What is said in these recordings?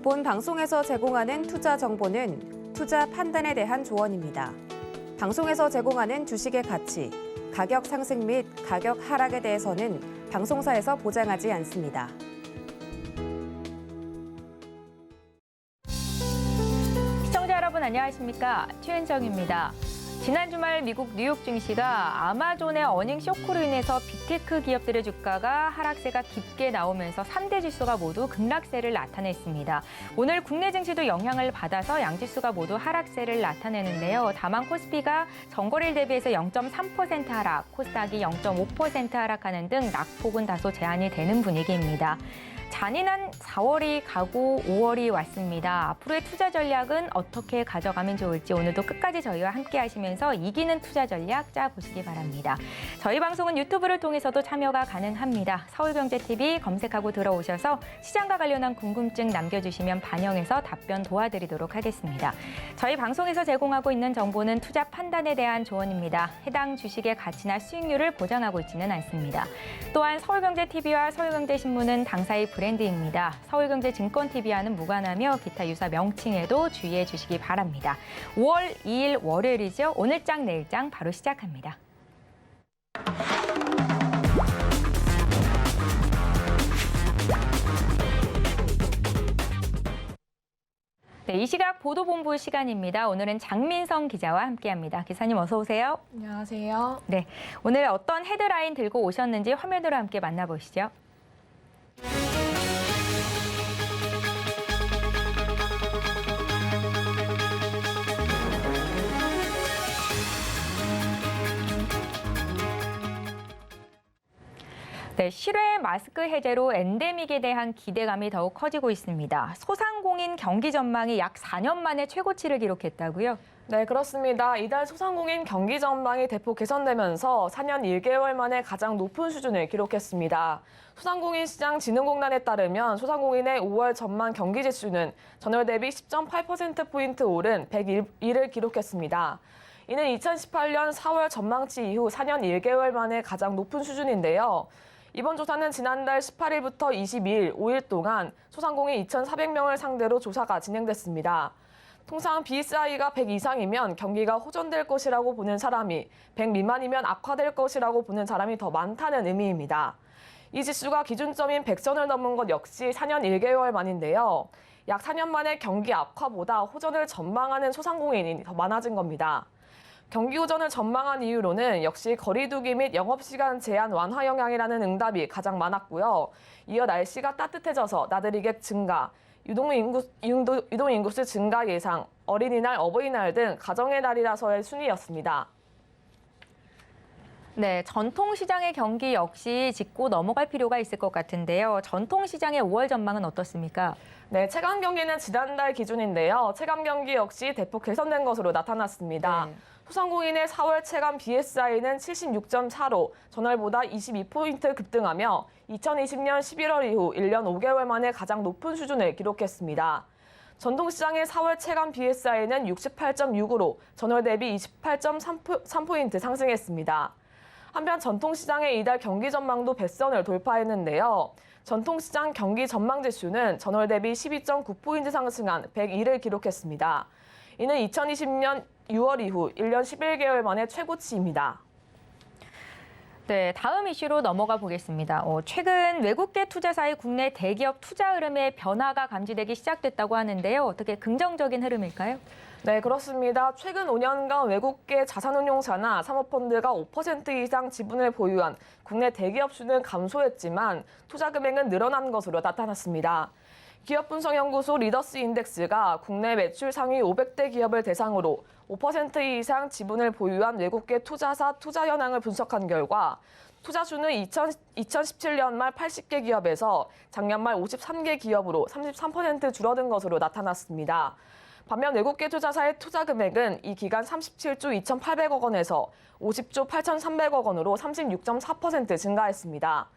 본 방송에서 제공하는 투자 정보는 투자 판단에 대한 조언입니다. 방송에서 제공하는 주식의 가치, 가격 상승 및 가격 하락에 대해서는 방송사에서 보장하지 않습니다. 시청자 여러분 안녕하십니까? 최은정입니다. 지난 주말 미국 뉴욕 증시가 아마존의 어닝 쇼크로 인해서 빅테크 기업들의 주가가 하락세가 깊게 나오면서 3대 지수가 모두 급락세를 나타냈습니다. 오늘 국내 증시도 영향을 받아서 양지수가 모두 하락세를 나타내는데요. 다만 코스피가 전거래일 대비해서 0.3% 하락, 코스닥이 0.5% 하락하는 등 낙폭은 다소 제한이 되는 분위기입니다. 잔인한 4월이 가고 5월이 왔습니다. 앞으로의 투자 전략은 어떻게 가져가면 좋을지 오늘도 끝까지 저희와 함께 하시면서 이기는 투자 전략 짜보시기 바랍니다. 저희 방송은 유튜브를 통해서도 참여가 가능합니다. 서울경제TV 검색하고 들어오셔서 시장과 관련한 궁금증 남겨주시면 반영해서 답변 도와드리도록 하겠습니다. 저희 방송에서 제공하고 있는 정보는 투자 판단에 대한 조언입니다. 해당 주식의 가치나 수익률을 보장하고 있지는 않습니다. 또한 서울경제TV와 서울경제신문은 당사의 브랜드입니다. 서울경제증권TV와는 무관하며 기타 유사 명칭에도 주의해 주시기 바랍니다. 5월 2일 월요일이죠. 오늘장 내일장 바로 시작합니다. 네, 이 시각 보도본부 시간입니다. 오늘은 장민성 기자와 함께합니다. 기사님 어서 오세요. 안녕하세요. 네, 오늘 어떤 헤드라인 들고 오셨는지 화면으로 함께 만나보시죠. 네, 실외 마스크 해제로 엔데믹에 대한 기대감이 더욱 커지고 있습니다. 소상공인 경기 전망이 약 4년 만에 최고치를 기록했다고요? 네, 그렇습니다. 이달 소상공인 경기 전망이 대폭 개선되면서 4년 1개월 만에 가장 높은 수준을 기록했습니다. 소상공인 시장 진흥공단에 따르면 소상공인의 5월 전망 경기 지수는 전월 대비 10.8%포인트 오른 101을 기록했습니다. 이는 2018년 4월 전망치 이후 4년 1개월 만에 가장 높은 수준인데요. 이번 조사는 지난달 18일부터 22일, 5일 동안 소상공인 2,400명을 상대로 조사가 진행됐습니다. 통상 BSI가 100 이상이면 경기가 호전될 것이라고 보는 사람이 100 미만이면 악화될 것이라고 보는 사람이 더 많다는 의미입니다. 이 지수가 기준점인 100선을 넘은 것 역시 4년 1개월 만인데요. 약 4년 만에 경기 악화보다 호전을 전망하는 소상공인이 더 많아진 겁니다. 경기 호전을 전망한 이유로는 역시 거리두기 및 영업시간 제한 완화 영향이라는 응답이 가장 많았고요. 이어 날씨가 따뜻해져서 나들이객 증가, 유동인구수 증가 예상, 어린이날, 어버이날 등 가정의 날이라서의 순위였습니다. 네, 전통시장의 경기 역시 짚고 넘어갈 필요가 있을 것 같은데요. 전통시장의 5월 전망은 어떻습니까? 네, 체감 경기는 지난달 기준인데요. 체감 경기 역시 대폭 개선된 것으로 나타났습니다. 네. 소상공인의 4월 체감 BSI는 76.4로 전월보다 22포인트 급등하며 2020년 11월 이후 1년 5개월 만에 가장 높은 수준을 기록했습니다. 전통시장의 4월 체감 BSI는 68.6으로 전월 대비 28.3포인트 상승했습니다. 한편 전통시장의 이달 경기 전망도 뱃선을 돌파했는데요. 전통시장 경기 전망 지수는 전월 대비 12.9포인트 상승한 101을 기록했습니다. 이는 2020년 6월 이후 1년 11개월 만에 최고치입니다. 네, 다음 이슈로 넘어가 보겠습니다. 최근 외국계 투자사의 국내 대기업 투자 흐름에 변화가 감지되기 시작됐다고 하는데요. 어떻게 긍정적인 흐름일까요? 네, 그렇습니다. 최근 5년간 외국계 자산운용사나 사모펀드가 5% 이상 지분을 보유한 국내 대기업 수는 감소했지만 투자 금액은 늘어난 것으로 나타났습니다. 기업분석연구소 리더스 인덱스가 국내 매출 상위 500대 기업을 대상으로 5% 이상 지분을 보유한 외국계 투자사 투자 현황을 분석한 결과 투자 수는 2017년 말 80개 기업에서 작년 말 53개 기업으로 33% 줄어든 것으로 나타났습니다. 반면 외국계 투자사의 투자 금액은 이 기간 37조 2,800억 원에서 50조 8,300억 원으로 36.4% 증가했습니다.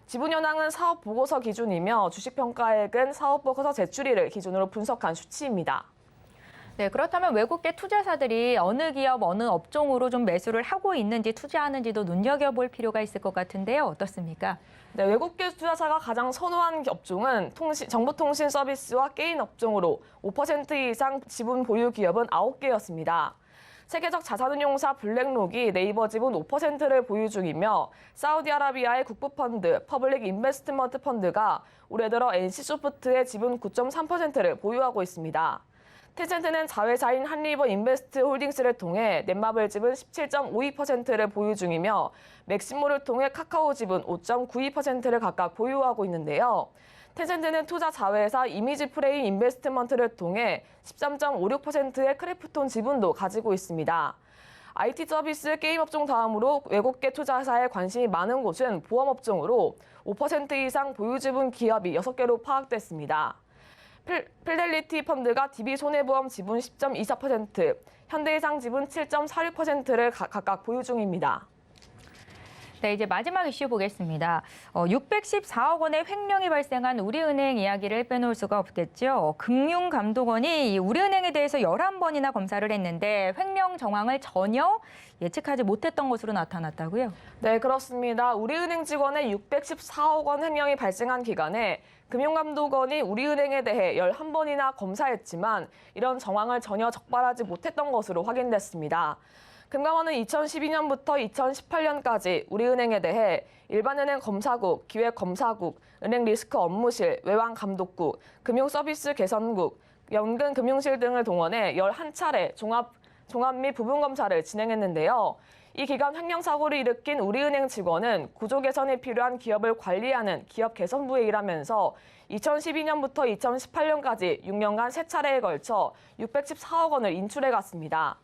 지분 현황은 사업 보고서 기준이며 주식 평가액은 사업 보고서 제출일을 기준으로 분석한 수치입니다. 네, 그렇다면 외국계 투자사들이 어느 기업, 어느 업종으로 좀 매수를 하고 있는지 투자하는지도 눈여겨볼 필요가 있을 것 같은데요. 어떻습니까? 네, 외국계 투자사가 가장 선호한 업종은 정보통신 서비스와 게임 업종으로 5% 이상 지분 보유 기업은 9개였습니다. 세계적 자산운용사 블랙록이 네이버 지분 5%를 보유 중이며 사우디아라비아의 국부펀드 퍼블릭 인베스트먼트 펀드가 올해 들어 NC소프트의 지분 9.3%를 보유하고 있습니다. 텐센트는 자회사인 한리버 인베스트 홀딩스를 통해 넷마블 지분 17.52%를 보유 중이며 맥시모를 통해 카카오 지분 5.92%를 각각 보유하고 있는데요. 텐센트는 투자 자회사 이미지 프레임 인베스트먼트를 통해 13.56%의 크래프톤 지분도 가지고 있습니다. IT 서비스 게임 업종 다음으로 외국계 투자사에 관심이 많은 곳은 보험 업종으로 5% 이상 보유 지분 기업이 6개로 파악됐습니다. 필델리티 펀드가 DB손해보험 지분 10.24%, 현대해상 지분 7.46%를 각각 보유 중입니다. 네, 이제 마지막 이슈 보겠습니다. 614억 원의 횡령이 발생한 우리은행 이야기를 빼놓을 수가 없겠죠. 금융감독원이 이 우리은행에 대해서 11번이나 검사를 했는데 횡령 정황을 전혀 예측하지 못했던 것으로 나타났다고요? 네, 그렇습니다. 우리은행 직원의 614억 원 횡령이 발생한 기간에 금융감독원이 우리은행에 대해 11번이나 검사했지만 이런 정황을 전혀 적발하지 못했던 것으로 확인됐습니다. 금감원은 2012년부터 2018년까지 우리은행에 대해 일반은행 검사국, 기획검사국, 은행 리스크 업무실, 외환감독국, 금융서비스 개선국, 연금금융실 등을 동원해 11차례 종합 및 부분 검사를 진행했는데요. 이 기간 횡령 사고를 일으킨 우리은행 직원은 구조 개선이 필요한 기업을 관리하는 기업개선부에 일하면서 2012년부터 2018년까지 6년간 3차례에 걸쳐 614억 원을 인출해 갔습니다.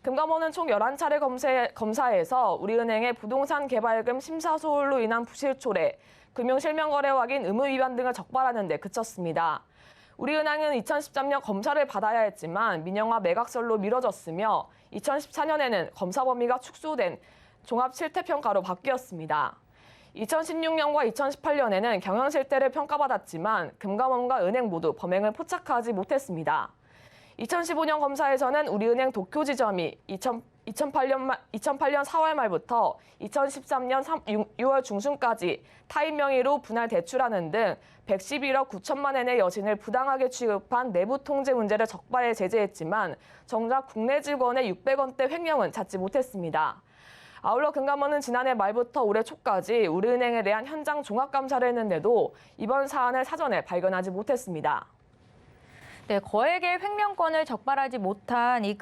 금감원은 총 11차례 검사에서 우리은행의 부동산 개발금 심사 소홀로 인한 부실 초래, 금융실명거래 확인 의무 위반 등을 적발하는 데 그쳤습니다. 우리은행은 2013년 검사를 받아야 했지만 민영화 매각설로 미뤄졌으며 2014년에는 검사 범위가 축소된 종합 실태평가로 바뀌었습니다. 2016년과 2018년에는 경영 실태를 평가받았지만 금감원과 은행 모두 범행을 포착하지 못했습니다. 2015년 검사에서는 우리은행 도쿄 지점이 2008년 4월 말부터 2013년 6월 중순까지 타인 명의로 분할 대출하는 등 111억 9천만 엔의 여신을 부당하게 취급한 내부 통제 문제를 적발해 제재했지만 정작 국내 직원의 600원대 횡령은 찾지 못했습니다. 아울러 금감원은 지난해 말부터 올해 초까지 우리은행에 대한 현장 종합감사를 했는데도 이번 사안을 사전에 발견하지 못했습니다. 네, 거액의 횡령건을 적발하지 못한 이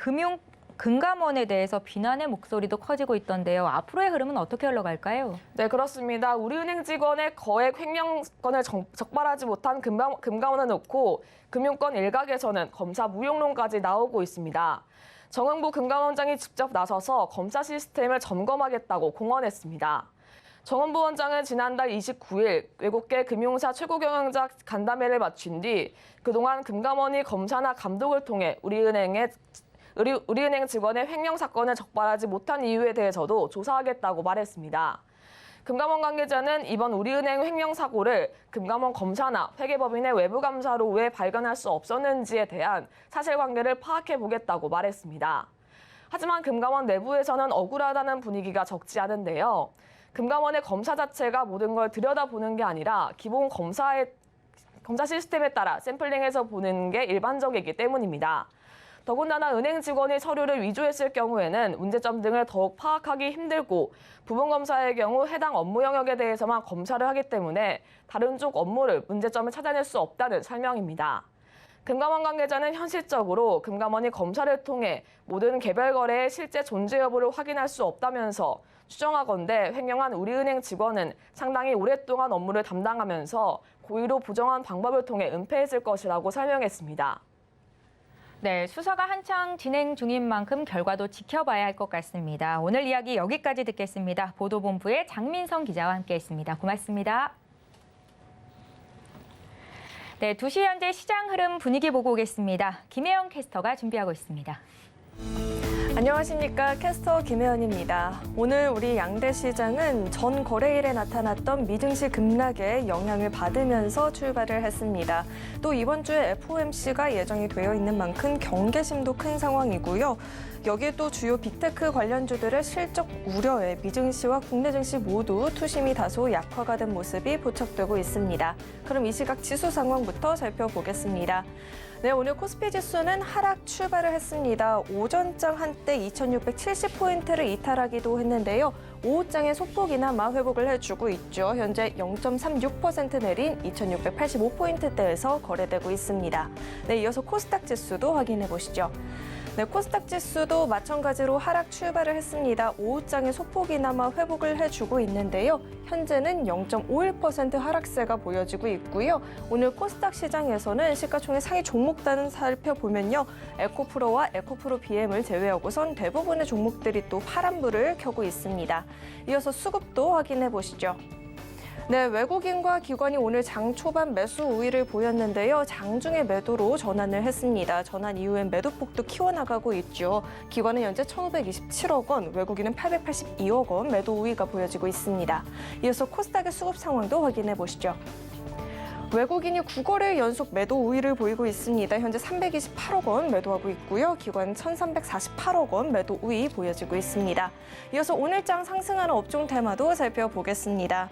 금감원에 대해서 비난의 목소리도 커지고 있던데요. 앞으로의 흐름은 어떻게 흘러갈까요? 네, 그렇습니다. 우리은행 직원의 거액 횡령건을 적발하지 못한 금감원을 놓고 금융권 일각에서는 검사 무용론까지 나오고 있습니다. 정응보 금감원장이 직접 나서서 검사 시스템을 점검하겠다고 공언했습니다. 정은보 원장은 지난달 29일 외국계 금융사 최고 경영자 간담회를 마친 뒤 그동안 금감원이 검사나 감독을 통해 우리은행 직원의 횡령 사건을 적발하지 못한 이유에 대해서도 조사하겠다고 말했습니다. 금감원 관계자는 이번 우리은행 횡령 사고를 금감원 검사나 회계법인의 외부 감사로 왜 발견할 수 없었는지에 대한 사실관계를 파악해 보겠다고 말했습니다. 하지만 금감원 내부에서는 억울하다는 분위기가 적지 않은데요. 금감원의 검사 자체가 모든 걸 들여다보는 게 아니라 기본 검사 시스템에 따라 샘플링해서 보는 게 일반적이기 때문입니다. 더군다나 은행 직원이 서류를 위조했을 경우에는 문제점 등을 더욱 파악하기 힘들고 부분 검사의 경우 해당 업무 영역에 대해서만 검사를 하기 때문에 다른 쪽 업무를 문제점을 찾아낼 수 없다는 설명입니다. 금감원 관계자는 현실적으로 금감원이 검사를 통해 모든 개별 거래의 실제 존재 여부를 확인할 수 없다면서 추정하건대 횡령한 우리은행 직원은 상당히 오랫동안 업무를 담당하면서 고의로 부정한 방법을 통해 은폐했을 것이라고 설명했습니다. 네, 수사가 한창 진행 중인 만큼 결과도 지켜봐야 할 것 같습니다. 오늘 이야기 여기까지 듣겠습니다. 보도본부의 장민성 기자와 함께했습니다. 고맙습니다. 네, 2시 현재 시장 흐름 분위기 보고 오겠습니다. 김혜영 캐스터가 준비하고 있습니다. 안녕하십니까. 캐스터 김혜연입니다. 오늘 우리 양대시장은 전 거래일에 나타났던 미증시 급락에 영향을 받으면서 출발을 했습니다. 또 이번 주에 FOMC가 예정이 되어 있는 만큼 경계심도 큰 상황이고요. 여기에 또 주요 빅테크 관련주들의 실적 우려에 미증시와 국내 증시 모두 투심이 다소 약화가 된 모습이 포착되고 있습니다. 그럼 이 시각 지수 상황부터 살펴보겠습니다. 네, 오늘 코스피 지수는 하락 출발을 했습니다. 오전장 한때 2,670포인트를 이탈하기도 했는데요. 오후장에 소폭이나마 회복을 해주고 있죠. 현재 0.36% 내린 2,685포인트대에서 거래되고 있습니다. 네, 이어서 코스닥 지수도 확인해 보시죠. 네, 코스닥 지수도 마찬가지로 하락 출발을 했습니다. 오후장에 소폭이나마 회복을 해주고 있는데요. 현재는 0.51% 하락세가 보여지고 있고요. 오늘 코스닥 시장에서는 시가총액 상위 종목단을 살펴보면요. 에코프로와 에코프로 BM을 제외하고선 대부분의 종목들이 또 파란불을 켜고 있습니다. 이어서 수급도 확인해 보시죠. 네, 외국인과 기관이 오늘 장 초반 매수 우위를 보였는데요. 장중에 매도로 전환을 했습니다. 전환 이후엔 매도폭도 키워나가고 있죠. 기관은 현재 1,527억 원, 외국인은 882억 원 매도 우위가 보여지고 있습니다. 이어서 코스닥의 수급 상황도 확인해 보시죠. 외국인이 9거래일 연속 매도 우위를 보이고 있습니다. 현재 328억 원 매도하고 있고요. 기관은 1,348억 원 매도 우위 보여지고 있습니다. 이어서 오늘장 상승하는 업종 테마도 살펴보겠습니다.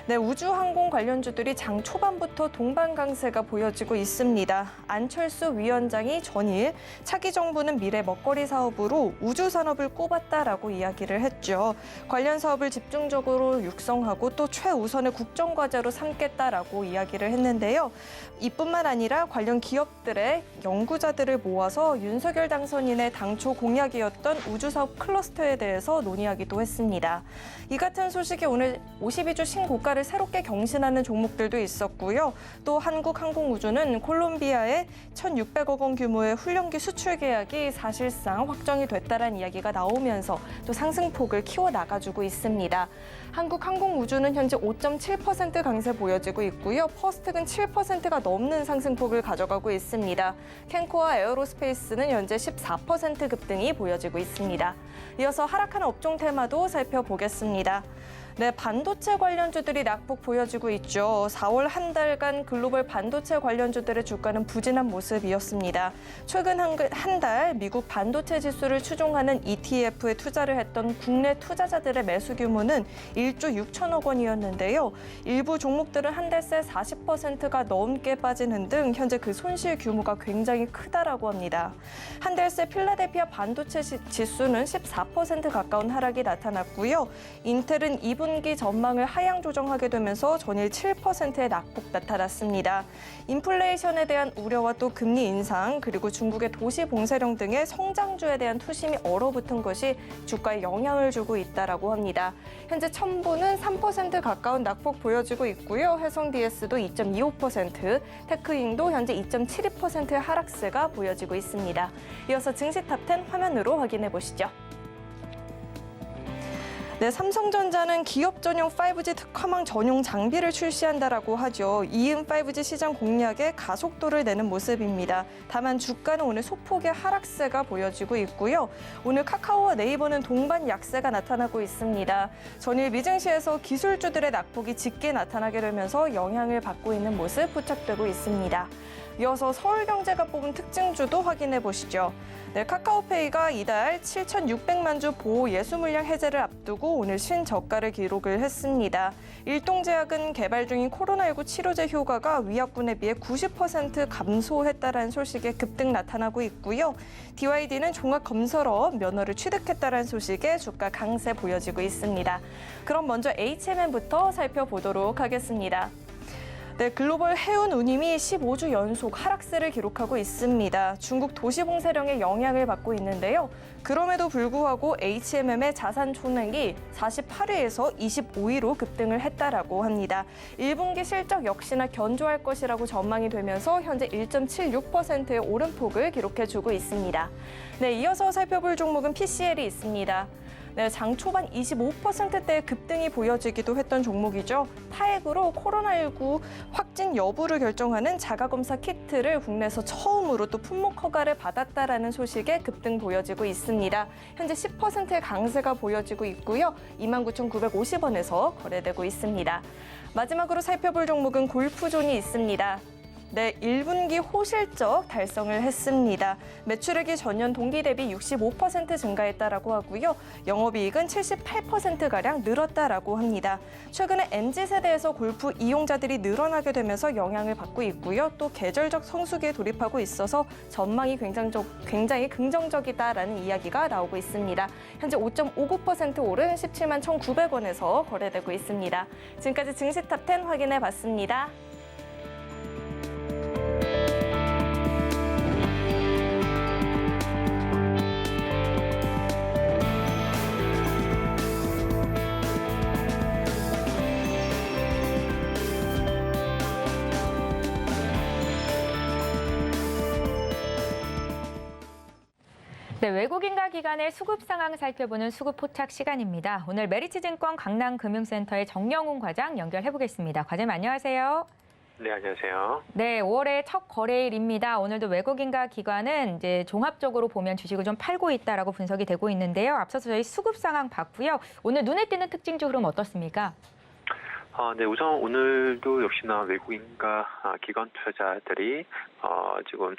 네, 우주항공 관련주들이 장 초반부터 동반 강세가 보여지고 있습니다. 안철수 위원장이 전일 차기 정부는 미래 먹거리 사업으로 우주산업을 꼽았다라고 이야기를 했죠. 관련 사업을 집중적으로 육성하고 또 최우선의 국정과제로 삼겠다라고 이야기를 했는데요. 이뿐만 아니라 관련 기업들의 연구자들을 모아서 윤석열 당선인의 당초 공약이었던 우주사업 클러스터에 대해서 논의하기도 했습니다. 이 같은 소식이 오늘 52주 신고가를 새롭게 경신하는 종목들도 있었고요. 또 한국항공우주는 콜롬비아에 1,600억 원 규모의 훈련기 수출 계약이 사실상 확정이 됐다는 이야기가 나오면서 또 상승폭을 키워나가주고 있습니다. 한국항공우주는 현재 5.7% 강세 보여지고 있고요. 퍼스트는 7%가 넘는 상승폭을 가져가고 있습니다. 캔코와 에어로스페이스는 현재 14% 급등이 보여지고 있습니다. 이어서 하락하는 업종 테마도 살펴보겠습니다. 네, 반도체 관련주들이 낙폭 보여지고 있죠. 4월 한 달간 글로벌 반도체 관련주들의 주가는 부진한 모습이었습니다. 최근 한 달 미국 반도체 지수를 추종하는 ETF에 투자를 했던 국내 투자자들의 매수 규모는 1조 6천억 원이었는데요. 일부 종목들은 한 달 새 40%가 넘게 빠지는 등 현재 그 손실 규모가 굉장히 크다라고 합니다. 한 달 새 필라델피아 반도체 지수는 14% 가까운 하락이 나타났고요. 인텔은 2분기 전망을 하향 조정하게 되면서 전일 7%의 낙폭 나타났습니다. 인플레이션에 대한 우려와 또 금리 인상 그리고 중국의 도시 봉쇄령 등의 성장주에 대한 투심이 얼어붙은 것이 주가에 영향을 주고 있다라고 합니다. 현재 첨보는 3% 가까운 낙폭 보여지고 있고요. 해성 DS도 2.25%, 테크잉도 현재 2.72%의 하락세가 보여지고 있습니다. 이어서 증시 탑10 화면으로 확인해 보시죠. 네, 삼성전자는 기업 전용 5G 특화망 전용 장비를 출시한다라고 하죠. 이은 5G 시장 공략에 가속도를 내는 모습입니다. 다만 주가는 오늘 소폭의 하락세가 보여지고 있고요. 오늘 카카오와 네이버는 동반 약세가 나타나고 있습니다. 전일 미증시에서 기술주들의 낙폭이 짙게 나타나게 되면서 영향을 받고 있는 모습 포착되고 있습니다. 이어서 서울경제가 뽑은 특징주도 확인해 보시죠. 네, 카카오페이가 이달 7,600만 주 보호 예수 물량 해제를 앞두고 오늘 신저가를 기록을 했습니다. 일동제약은 개발 중인 코로나19 치료제 효과가 위약군에 비해 90% 감소했다라는 소식에 급등 나타나고 있고요. DYD는 종합검사업 면허를 취득했다라는 소식에 주가 강세 보여지고 있습니다. 그럼 먼저 HMM부터 살펴보도록 하겠습니다. 네, 글로벌 해운 운임이 15주 연속 하락세를 기록하고 있습니다. 중국 도시 봉쇄령의 영향을 받고 있는데요. 그럼에도 불구하고 HMM의 자산 총액이 48위에서 25위로 급등을 했다라고 합니다. 1분기 실적 역시나 견조할 것이라고 전망이 되면서 현재 1.76%의 오름폭을 기록해주고 있습니다. 네, 이어서 살펴볼 종목은 PCL이 있습니다. 네, 장 초반 25%대의 급등이 보여지기도 했던 종목이죠. 타액으로 코로나19 확진 여부를 결정하는 자가검사 키트를 국내에서 처음으로 또 품목 허가를 받았다라는 소식에 급등 보여지고 있습니다. 현재 10%의 강세가 보여지고 있고요. 29,950원에서 거래되고 있습니다. 마지막으로 살펴볼 종목은 골프존이 있습니다. 네, 1분기 호실적 달성을 했습니다. 매출액이 전년 동기 대비 65% 증가했다라고 하고요. 영업이익은 78%가량 늘었다라고 합니다. 최근에 MZ세대에서 골프 이용자들이 늘어나게 되면서 영향을 받고 있고요. 또 계절적 성수기에 돌입하고 있어서 전망이 굉장히 긍정적이다라는 이야기가 나오고 있습니다. 현재 5.59% 오른 17만 1,900원에서 거래되고 있습니다. 지금까지 증시탑10 확인해 봤습니다. 네, 외국인과 기관의 수급 상황 살펴보는 수급 포착 시간입니다. 오늘 메리츠증권 강남금융센터의 정영훈 과장 연결해 보겠습니다. 과장님 안녕하세요. 네, 안녕하세요. 네, 5월의 첫 거래일입니다. 오늘도 외국인과 기관은 이제 종합적으로 보면 주식을 좀 팔고 있다라고 분석이 되고 있는데요. 앞서서 저희 수급 상황 봤고요. 오늘 눈에 띄는 특징주 흐름 어떻습니까? 네, 우선 오늘도 역시나 외국인과 기관 투자자들이 지금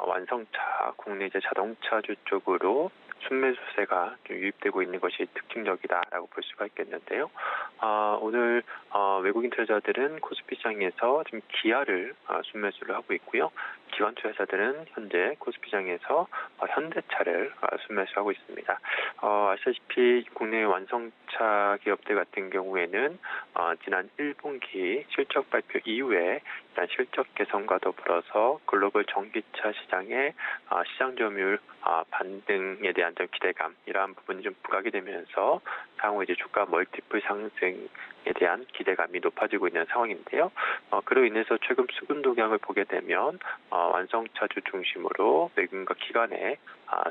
완성차, 국내 이제 자동차주 쪽으로 순매수세가 좀 유입되고 있는 것이 특징적이다라고 볼 수가 있겠는데요. 오늘 외국인 투자자들은 코스피 시장에서 지금 기아를 순매수를 하고 있고요. 기관 투자자들은 현재 코스피 시장에서 현대차를 순매수하고 있습니다. 아시다시피 국내 완성차 기업들 같은 경우에는 지난 1분기 실적 발표 이후에 일단 실적 개선과 더불어서 글로벌 전기차 시장의 시장 점유율 반등에 대한 좀 기대감 이러한 부분이 좀 부각이 되면서 향후 이제 주가 멀티플 상승에 대한 기대감이 높아지고 있는 상황인데요. 그로 인해서 최근 수급 동향을 보게 되면 완성차주 중심으로 외국인과 기관의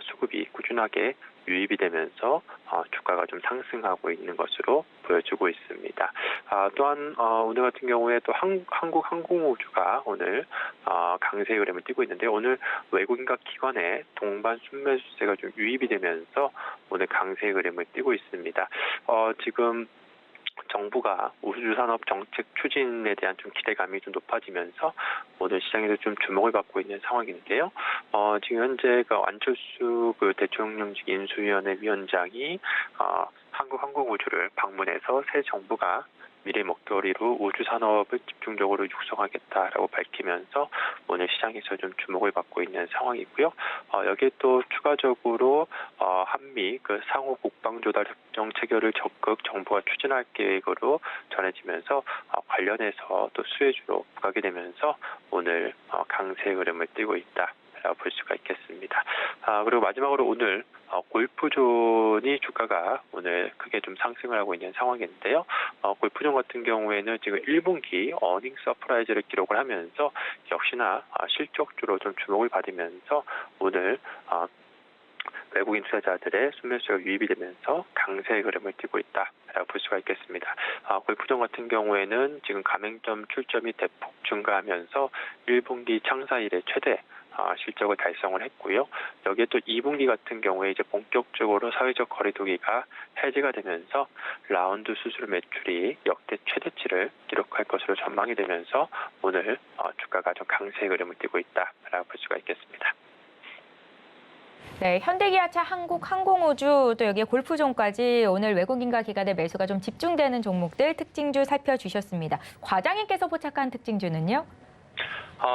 수급이 꾸준하게 유입이 되면서 주가가 좀 상승하고 있는 것으로 보여지고 있습니다. 또한 오늘 같은 경우에 또 한국 항공우주가 오늘 강세 흐름을 띠고 있는데 오늘 외국인과 기관의 동반 순매수세가 좀 유입이 되면서 오늘 강세 흐름을 띠고 있습니다. 지금 정부가 우주산업 정책 추진에 대한 좀 기대감이 좀 높아지면서 오늘 시장에서 좀 주목을 받고 있는 상황인데요. 지금 현재 안철수 대통령직 인수위원회 위원장이 한국항공우주를 방문해서 새 정부가 미래 먹거리로 우주 산업을 집중적으로 육성하겠다라고 밝히면서 오늘 시장에서 좀 주목을 받고 있는 상황이고요. 여기에 또 추가적으로 한미 상호 국방 조달 협정 체결을 적극 정부가 추진할 계획으로 전해지면서 관련해서 또 수혜주로 부각이 되면서 오늘 강세 흐름을 띠고 있다. 볼 수가 있겠습니다. 그리고 마지막으로 오늘 골프존이 주가가 오늘 크게 좀 상승을 하고 있는 상황인데요. 골프존 같은 경우에는 지금 1분기 어닝 서프라이즈를 기록을 하면서 역시나 실적주로 좀 주목을 받으면서 오늘 외국인 투자자들의 순매수가 유입이 되면서 강세 흐름을 띠고 있다라고 볼 수가 있겠습니다. 골프존 같은 경우에는 지금 가맹점 출점이 대폭 증가하면서 1분기 창사 이래 최대 실적을 달성을 했고요. 여기에 또 2분기 같은 경우에 이제 본격적으로 사회적 거리두기가 해제가 되면서 라운드 수출 매출이 역대 최대치를 기록할 것으로 전망이 되면서 오늘 주가가 좀 강세 흐름을 띠고 있다라고 볼 수가 있겠습니다. 네, 현대기아차, 한국항공우주 또 여기에 골프존까지 오늘 외국인과 기관의 매수가 좀 집중되는 종목들 특징주 살펴주셨습니다. 과장님께서 포착한 특징주는요?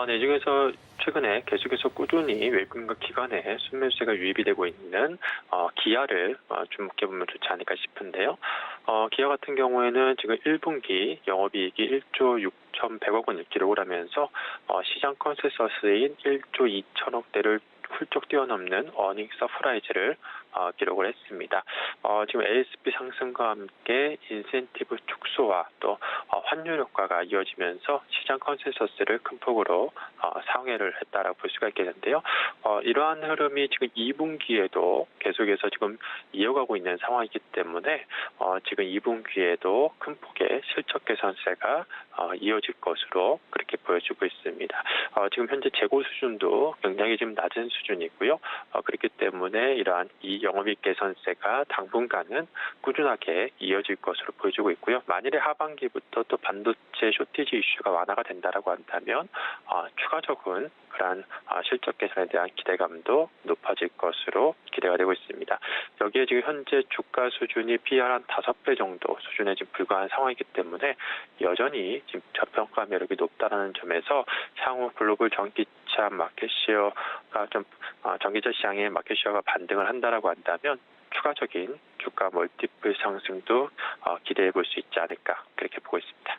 네, 이 중에서 최근에 계속해서 꾸준히 외국인과 기관의 순매수세가 유입이 되고 있는 기아를 주목해보면 좋지 않을까 싶은데요. 기아 같은 경우에는 지금 1분기 영업이익이 1조 6,100억 원을 기록을 하면서 시장 컨센서스인 1조 2천억대를 훌쩍 뛰어넘는 어닝 서프라이즈를 기록을 했습니다. 지금 ASP 상승과 함께 인센티브 축소와 또 환율 효과가 이어지면서 시장 컨센서스를 큰 폭으로 상회를 했다라고 볼 수가 있겠는데요. 이러한 흐름이 지금 2분기에도 계속해서 지금 이어가고 있는 상황이기 때문에 지금 2분기에도 큰 폭의 실적 개선세가 이어질 것으로 그렇게 보여지고 있습니다. 지금 현재 재고 수준도 굉장히 지금 낮은 수준이고요. 그렇기 때문에 이러한 이 영업이익 개선세가 당분간은 꾸준하게 이어질 것으로 보여지고 있고요. 만일에 하반기부터 또 반도체 쇼티지 이슈가 완화가 된다라고 한다면 추가적인 그러한 실적 개선에 대한 기대감도 높아질 것으로 기대가 되고 있습니다. 여기에 지금 현재 주가 수준이 PR 한 5배 정도 수준에 지금 불과한 상황이기 때문에 여전히 지금 저평가 매력이 높다는 점에서 향후 글로벌 전기차 마켓시어가 좀 전기차 시장의 마켓시어가 반등을 한다라고 한다면 추가적인 주가 멀티플 상승도 기대해 볼 수 있지 않을까 그렇게 보고 있습니다.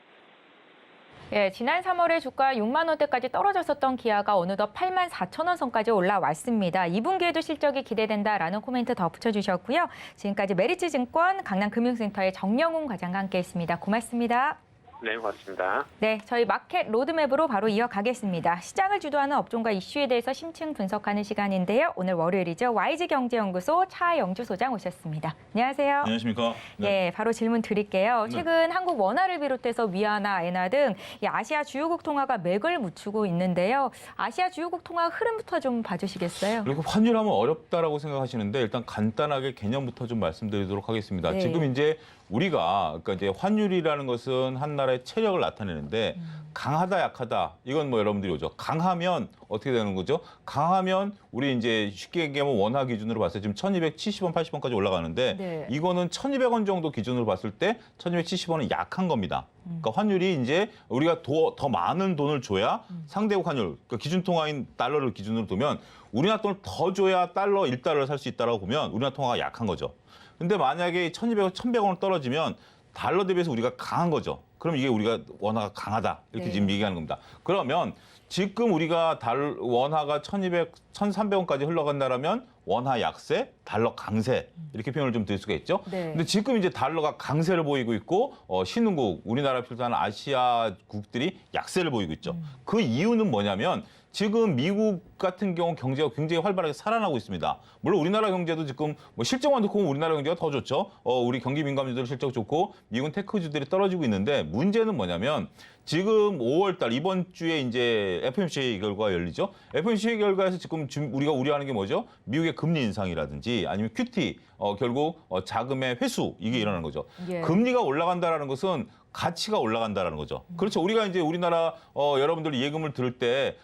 예, 지난 3월에 주가 6만 원대까지 떨어졌었던 기아가 어느덧 8만 4천 원 선까지 올라왔습니다. 2분기에도 실적이 기대된다라는 코멘트 덧붙여주셨고요. 지금까지 메리츠증권 강남금융센터의 정영훈 과장과 함께했습니다. 고맙습니다. 네, 고맙습니다. 네, 저희 마켓 로드맵으로 바로 이어가겠습니다. 시장을 주도하는 업종과 이슈에 대해서 심층 분석하는 시간인데요. 오늘 월요일이죠. YG경제연구소 차영주 소장 오셨습니다. 안녕하세요. 안녕하십니까? 네, 바로 질문 드릴게요. 네. 최근 한국 원화를 비롯해서 위안화, 엔화 등 아시아 주요국 통화가 맥을 묻히고 있는데요. 아시아 주요국 통화 흐름부터 좀 봐주시겠어요? 그리고 환율하면 어렵다라고 생각하시는데 일단 간단하게 개념부터 좀 말씀드리도록 하겠습니다. 네. 지금 이제 우리가 그러니까 이제 환율이라는 것은 한 나라의 체력을 나타내는데 강하다, 약하다 이건 뭐 여러분들이 오죠. 강하면 어떻게 되는 거죠? 강하면 우리 이제 쉽게 얘기하면 원화 기준으로 봤을 때 지금 1,270원, 80원까지 올라가는데 네. 이거는 1,200원 정도 기준으로 봤을 때 1,270원은 약한 겁니다. 그러니까 환율이 이제 우리가 더 많은 돈을 줘야 상대국 환율, 그러니까 기준 통화인 달러를 기준으로 두면 우리나라 돈을 더 줘야 달러 1달러를 살 수 있다라고 보면 우리나라 통화가 약한 거죠. 근데 만약에 1,200원, 1,100원을 떨어지면 달러 대비해서 우리가 강한 거죠. 그럼 이게 우리가 원화가 강하다 이렇게 네. 지금 얘기하는 겁니다. 그러면 지금 우리가 원화가 1,200, 1,300원까지 흘러간다라면 원화 약세, 달러 강세 이렇게 표현을 좀 드릴 수가 있죠. 네. 근데 지금 이제 달러가 강세를 보이고 있고 신흥국, 우리나라 비롯한 아시아국들이 약세를 보이고 있죠. 그 이유는 뭐냐면 지금 미국 같은 경우 경제가 굉장히 활발하게 살아나고 있습니다. 물론 우리나라 경제도 지금 뭐 실적만 놓고 보면 우리나라 경제가 더 좋죠. 우리 경기 민감주들 실적 좋고 미국은 테크주들이 떨어지고 있는데 문제는 뭐냐면 지금 5월 달 이번 주에 이제 FOMC 회의 결과가 열리죠. FOMC 회의 결과에서 지금 우리가 우려하는 게 뭐죠? 미국의 금리 인상이라든지 아니면 QT 결국 자금의 회수 이게 일어나는 거죠. 예. 금리가 올라간다라는 것은 가치가 올라간다라는 거죠. 그렇죠. 우리가 이제 우리나라 여러분들이 예금을 들을 때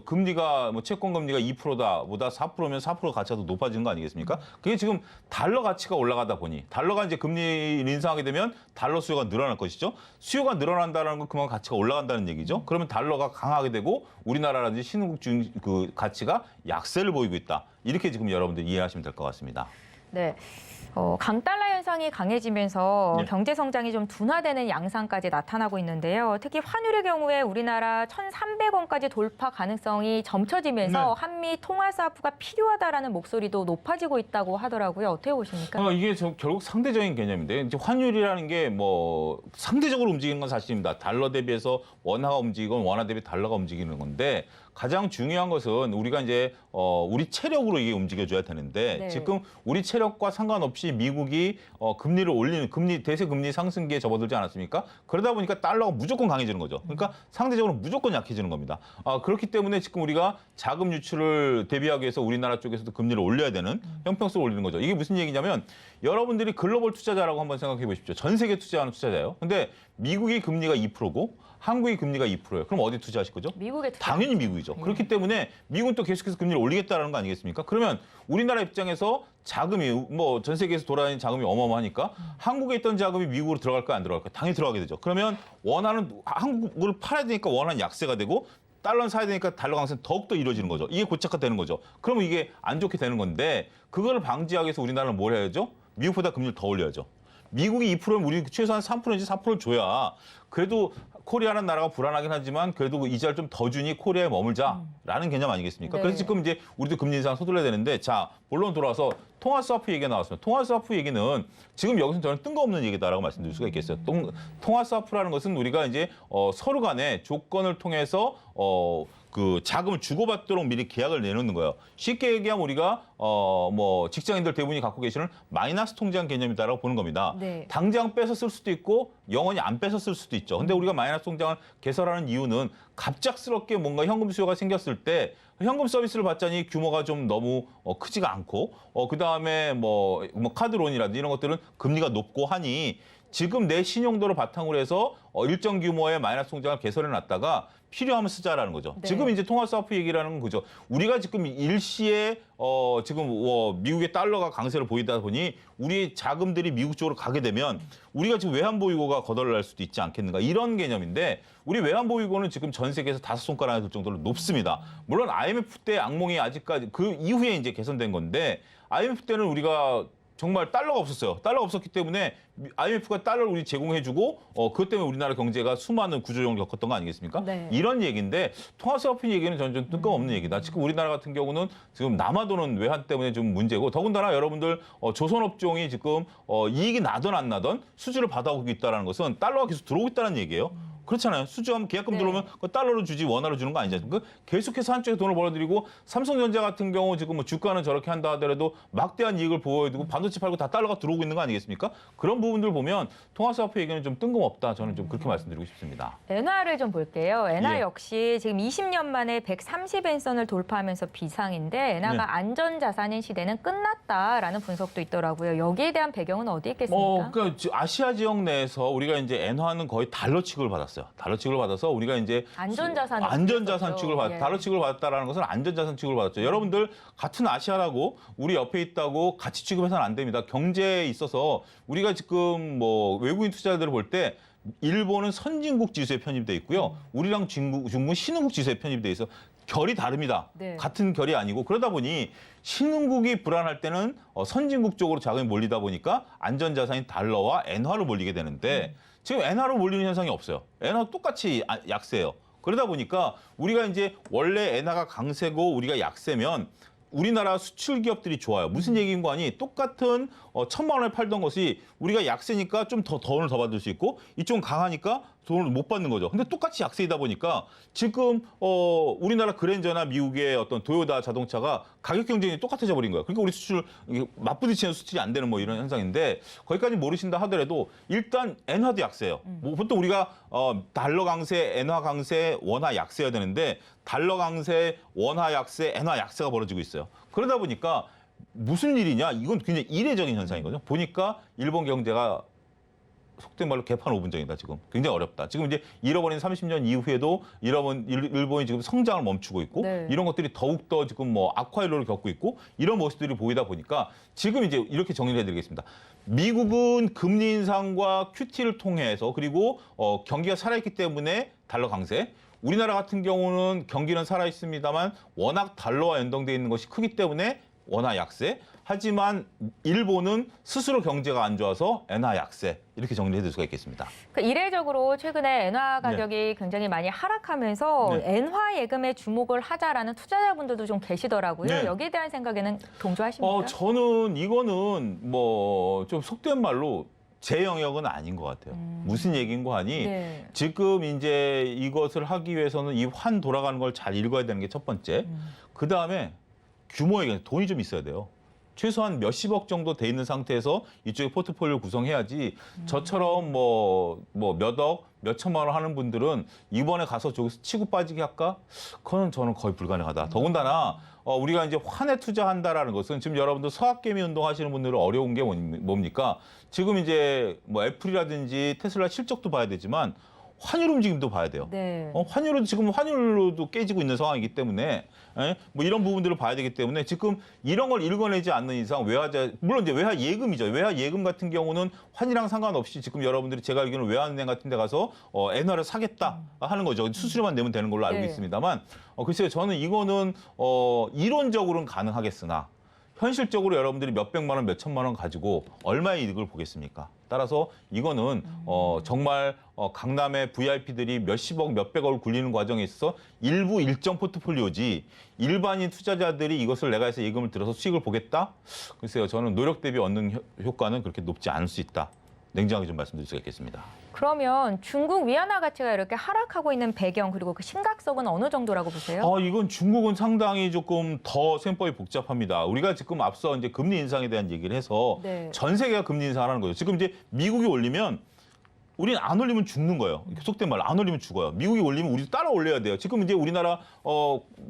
금리가 뭐 채권 금리가 2%다 보다 4%면 4% 가치가 더 높아지는 거 아니겠습니까? 그게 지금 달러 가치가 올라가다 보니 달러가 이제 금리를 인상하게 되면 달러 수요가 늘어날 것이죠. 수요가 늘어난다는 건 그만큼 가치가 올라간다는 얘기죠. 그러면 달러가 강하게 되고 우리나라라든지 신흥국 그 가치가 약세를 보이고 있다. 이렇게 지금 여러분들 이해하시면 될 것 같습니다. 네. 강달러 현상이 강해지면서 네. 경제 성장이 좀 둔화되는 양상까지 나타나고 있는데요. 특히 환율의 경우에 우리나라 1,300원까지 돌파 가능성이 점쳐지면서 네. 한미 통화 스와프가 필요하다라는 목소리도 높아지고 있다고 하더라고요. 어떻게 보십니까? 이게 결국 상대적인 개념인데 이제 환율이라는 게 뭐 상대적으로 움직이는 건 사실입니다. 달러 대비해서 원화가 움직이건 원화 대비 달러가 움직이는 건데 가장 중요한 것은 우리가 이제 우리 체력으로 이게 움직여줘야 되는데 네. 지금 우리 체력과 상관없이 미국이 금리를 올리는 대세 금리 상승기에 접어들지 않았습니까? 그러다 보니까 달러가 무조건 강해지는 거죠. 그러니까 상대적으로 무조건 약해지는 겁니다. 그렇기 때문에 지금 우리가 자금 유출을 대비하기 위해서 우리나라 쪽에서도 금리를 올려야 되는 형평성을 올리는 거죠. 이게 무슨 얘기냐면 여러분들이 글로벌 투자자라고 한번 생각해 보십시오. 전 세계 투자하는 투자자예요. 근데 미국의 금리가 2%고 한국의 금리가 2%예요. 그럼 어디 투자하실 거죠? 미국에 당연히 미국이죠. 그렇기 때문에 미국은 또 계속해서 금리를 올리겠다는 거 아니겠습니까? 그러면 우리나라 입장에서 자금이 뭐 전 세계에서 돌아다니는 자금이 어마어마하니까 한국에 있던 자금이 미국으로 들어갈까요? 안 들어갈까요? 당연히 들어가게 되죠. 그러면 원화는 한국을 팔아야 되니까 원화는 약세가 되고 달러는 사야 되니까 달러 강세는 더욱더 이루어지는 거죠. 이게 고착화되는 거죠. 그러면 이게 안 좋게 되는 건데 그거를 방지하기 위해서 우리나라는 뭘 해야죠? 미국보다 금리를 더 올려야죠. 미국이 2%면 우리 최소한 3%인지 4%를 줘야 그래도 코리아라는 나라가 불안하긴 하지만 그래도 이자를 좀 더 주니 코리아에 머물자라는 개념 아니겠습니까? 네. 그래서 지금 이제 우리도 금리 인상 서둘러야 되는데 자, 본론 돌아와서 통화 스와프 얘기가 나왔습니다. 통화 스와프 얘기는 지금 여기서 저는 뜬금없는 얘기다라고 말씀드릴 수가 있겠어요. 통화 스와프라는 것은 우리가 이제 서로 간에 조건을 통해서 그 자금을 주고받도록 미리 계약을 내놓는 거예요. 쉽게 얘기하면 우리가 뭐 직장인들 대부분이 갖고 계시는 마이너스 통장 개념이다라고 보는 겁니다. 네. 당장 빼서 쓸 수도 있고 영원히 안 빼서 쓸 수도 있죠. 근데 우리가 마이너스 통장을 개설하는 이유는 갑작스럽게 뭔가 현금 수요가 생겼을 때 현금 서비스를 받자니 규모가 좀 너무 크지가 않고 그다음에 뭐 카드론이라든지 이런 것들은 금리가 높고 하니 지금 내 신용도를 바탕으로 해서 일정 규모의 마이너스 통장을 개설해 놨다가 필요하면 쓰자라는 거죠. 네. 지금 이제 통화스와프 얘기라는 건 그죠. 우리가 지금 일시에 지금 미국의 달러가 강세를 보이다 보니 우리 자금들이 미국 쪽으로 가게 되면 우리가 지금 외환보유고가 거덜날 날 수도 있지 않겠는가 이런 개념인데 우리 외환보유고는 지금 전 세계에서 5손가락에 들 정도로 높습니다. 물론 IMF 때 악몽이 아직까지 그 이후에 이제 개선된 건데 IMF 때는 우리가 정말 달러가 없었어요. 달러가 없었기 때문에 IMF가 달러를 우리 제공해주고 그것 때문에 우리나라 경제가 수많은 구조조정을 겪었던 거 아니겠습니까? 네. 이런 얘기인데 통화스와프 얘기는 저는 좀 뜬금없는 얘기다. 지금 우리나라 같은 경우는 지금 남아도는 외환 때문에 좀 문제고 더군다나 여러분들 조선업종이 지금 이익이 나든 안 나든 수주를 받아오고 있다는 것은 달러가 계속 들어오고 있다는 얘기예요. 그렇잖아요. 수주하면 계약금 네. 들어오면 그 달러로 주지 원화로 주는 거 아니지 않습니까? 계속해서 한쪽에 돈을 벌어들이고 삼성전자 같은 경우 지금 뭐 주가는 저렇게 한다 하더라도 막대한 이익을 보여두고 반도체 팔고 다 달러가 들어오고 있는 거 아니겠습니까? 그런 부분들 보면 통화스와프 얘기는 좀 뜬금없다. 저는 좀 그렇게 말씀드리고 싶습니다. 엔화를 좀 볼게요. 엔화 예. 역시 지금 20년 만에 130엔선을 돌파하면서 비상인데 엔화가 네. 안전자산인 시대는 끝났다라는 분석도 있더라고요. 여기에 대한 배경은 어디 있겠습니까? 그러니까 아시아 지역 내에서 우리가 이제 엔화는 거의 달러 취급을 받았어요. 달러 취급을 받아서 우리가 이제 안전자산 취급을 받 예. 달러 취급을 받았다라는 것은 안전자산 취급을 받았죠. 여러분들 같은 아시아라고 우리 옆에 있다고 같이 취급해서는 안 됩니다. 경제에 있어서 우리가 지금 뭐 외국인 투자자들을 볼 때 일본은 선진국 지수에 편입돼 있고요. 우리랑 중국은 신흥국 지수에 편입돼 있어. 결이 다릅니다. 네. 같은 결이 아니고 그러다 보니 신흥국이 불안할 때는 선진국 쪽으로 자금이 몰리다 보니까 안전자산인 달러와 엔화로 몰리게 되는데 지금 엔화로 몰리는 현상이 없어요. 엔화 똑같이 약세예요. 그러다 보니까 우리가 이제 원래 엔화가 강세고 우리가 약세면 우리나라 수출 기업들이 좋아요. 무슨 얘기인 거 아니? 똑같은 1,000만 원에 팔던 것이 우리가 약세니까 좀 더 돈을 더 받을 수 있고 이쪽은 강하니까 돈을 못 받는 거죠. 근데 똑같이 약세이다 보니까 지금 우리나라 그랜저나 미국의 어떤 도요타 자동차가 가격 경쟁이 똑같아져 버린 거예요. 그러니까 우리 수출 맞부딪히는 수출이 안 되는 뭐 이런 현상인데 거기까지 모르신다 하더라도 일단 엔화도 약세예요. 뭐 보통 우리가 달러 강세, 엔화 강세, 원화 약세여야 되는데 달러 강세, 원화 약세, 엔화 약세가 벌어지고 있어요. 그러다 보니까 무슨 일이냐? 이건 굉장히 이례적인 현상이거든요. 보니까 일본 경제가 속된 말로 개판 5분전이다 지금. 굉장히 어렵다. 지금 이제 잃어버린 30년 이후에도 일본이 지금 성장을 멈추고 있고 네. 이런 것들이 더욱더 지금 뭐 악화일로를 겪고 있고 이런 모습들이 보이다 보니까 지금 이제 이렇게 정리를 해드리겠습니다. 미국은 금리 인상과 QT를 통해서 그리고 경기가 살아있기 때문에 달러 강세. 우리나라 같은 경우는 경기는 살아있습니다만 워낙 달러와 연동되어 있는 것이 크기 때문에 원화 약세. 하지만 일본은 스스로 경제가 안 좋아서 엔화 약세. 이렇게 정리해 줄 수가 있겠습니다. 그러니까 이례적으로 최근에 엔화 가격이 굉장히 많이 하락하면서 네. 엔화 예금에 주목을 하자라는 투자자분들도 좀 계시더라고요. 네. 여기에 대한 생각에는 동조하십니까? 저는 이거는 뭐 좀 속된 말로 제 영역은 아닌 것 같아요. 무슨 얘기인고 하니 네. 지금 이제 이것을 하기 위해서는 이 환 돌아가는 걸 잘 읽어야 되는 게 첫 번째. 그 다음에 규모에 돈이 좀 있어야 돼요. 최소한 몇십억 정도 돼 있는 상태에서 이쪽에 포트폴리오 구성해야지 저처럼 뭐 몇 억, 몇 천만 원 하는 분들은 이번에 가서 저기서 치고 빠지기 할까? 그건 저는 거의 불가능하다. 더군다나 우리가 이제 환에 투자한다라는 것은 지금 여러분들 서학개미 운동 하시는 분들은 어려운 게 뭡니까? 지금 이제 뭐 애플이라든지 테슬라 실적도 봐야 되지만 환율 움직임도 봐야 돼요. 네. 환율도 지금 환율로도 깨지고 있는 상황이기 때문에 뭐 이런 부분들을 봐야 되기 때문에 지금 이런 걸 읽어내지 않는 이상 외화자 물론 이제 외화 예금이죠. 외화 예금 같은 경우는 환이랑 상관없이 지금 여러분들이 제가 알기로는 외환은행 같은 데 가서 엔화를 사겠다 하는 거죠. 수수료만 내면 되는 걸로 알고 네. 있습니다만 글쎄요. 저는 이거는 이론적으로는 가능하겠으나 현실적으로 여러분들이 몇백만 원, 몇천만 원 가지고 얼마의 이득을 보겠습니까? 따라서 이거는 정말 강남의 VIP들이 몇십억, 몇백억을 굴리는 과정에 있어서 일부 일정 포트폴리오지 일반인 투자자들이 이것을 내가 해서 예금을 들어서 수익을 보겠다? 글쎄요. 저는 노력 대비 얻는 효과는 그렇게 높지 않을 수 있다. 냉정하게 좀 말씀드릴 수가 있겠습니다. 그러면 중국 위안화 가치가 이렇게 하락하고 있는 배경 그리고 그 심각성은 어느 정도라고 보세요? 이건 중국은 상당히 조금 더 셈법이 복잡합니다. 우리가 지금 앞서 이제 금리 인상에 대한 얘기를 해서 네. 전 세계가 금리 인상하는 거죠. 지금 이제 미국이 올리면 우리는 안 올리면 죽는 거예요. 속된 말로 안 올리면 죽어요. 미국이 올리면 우리도 따라 올려야 돼요. 지금 이제 우리나라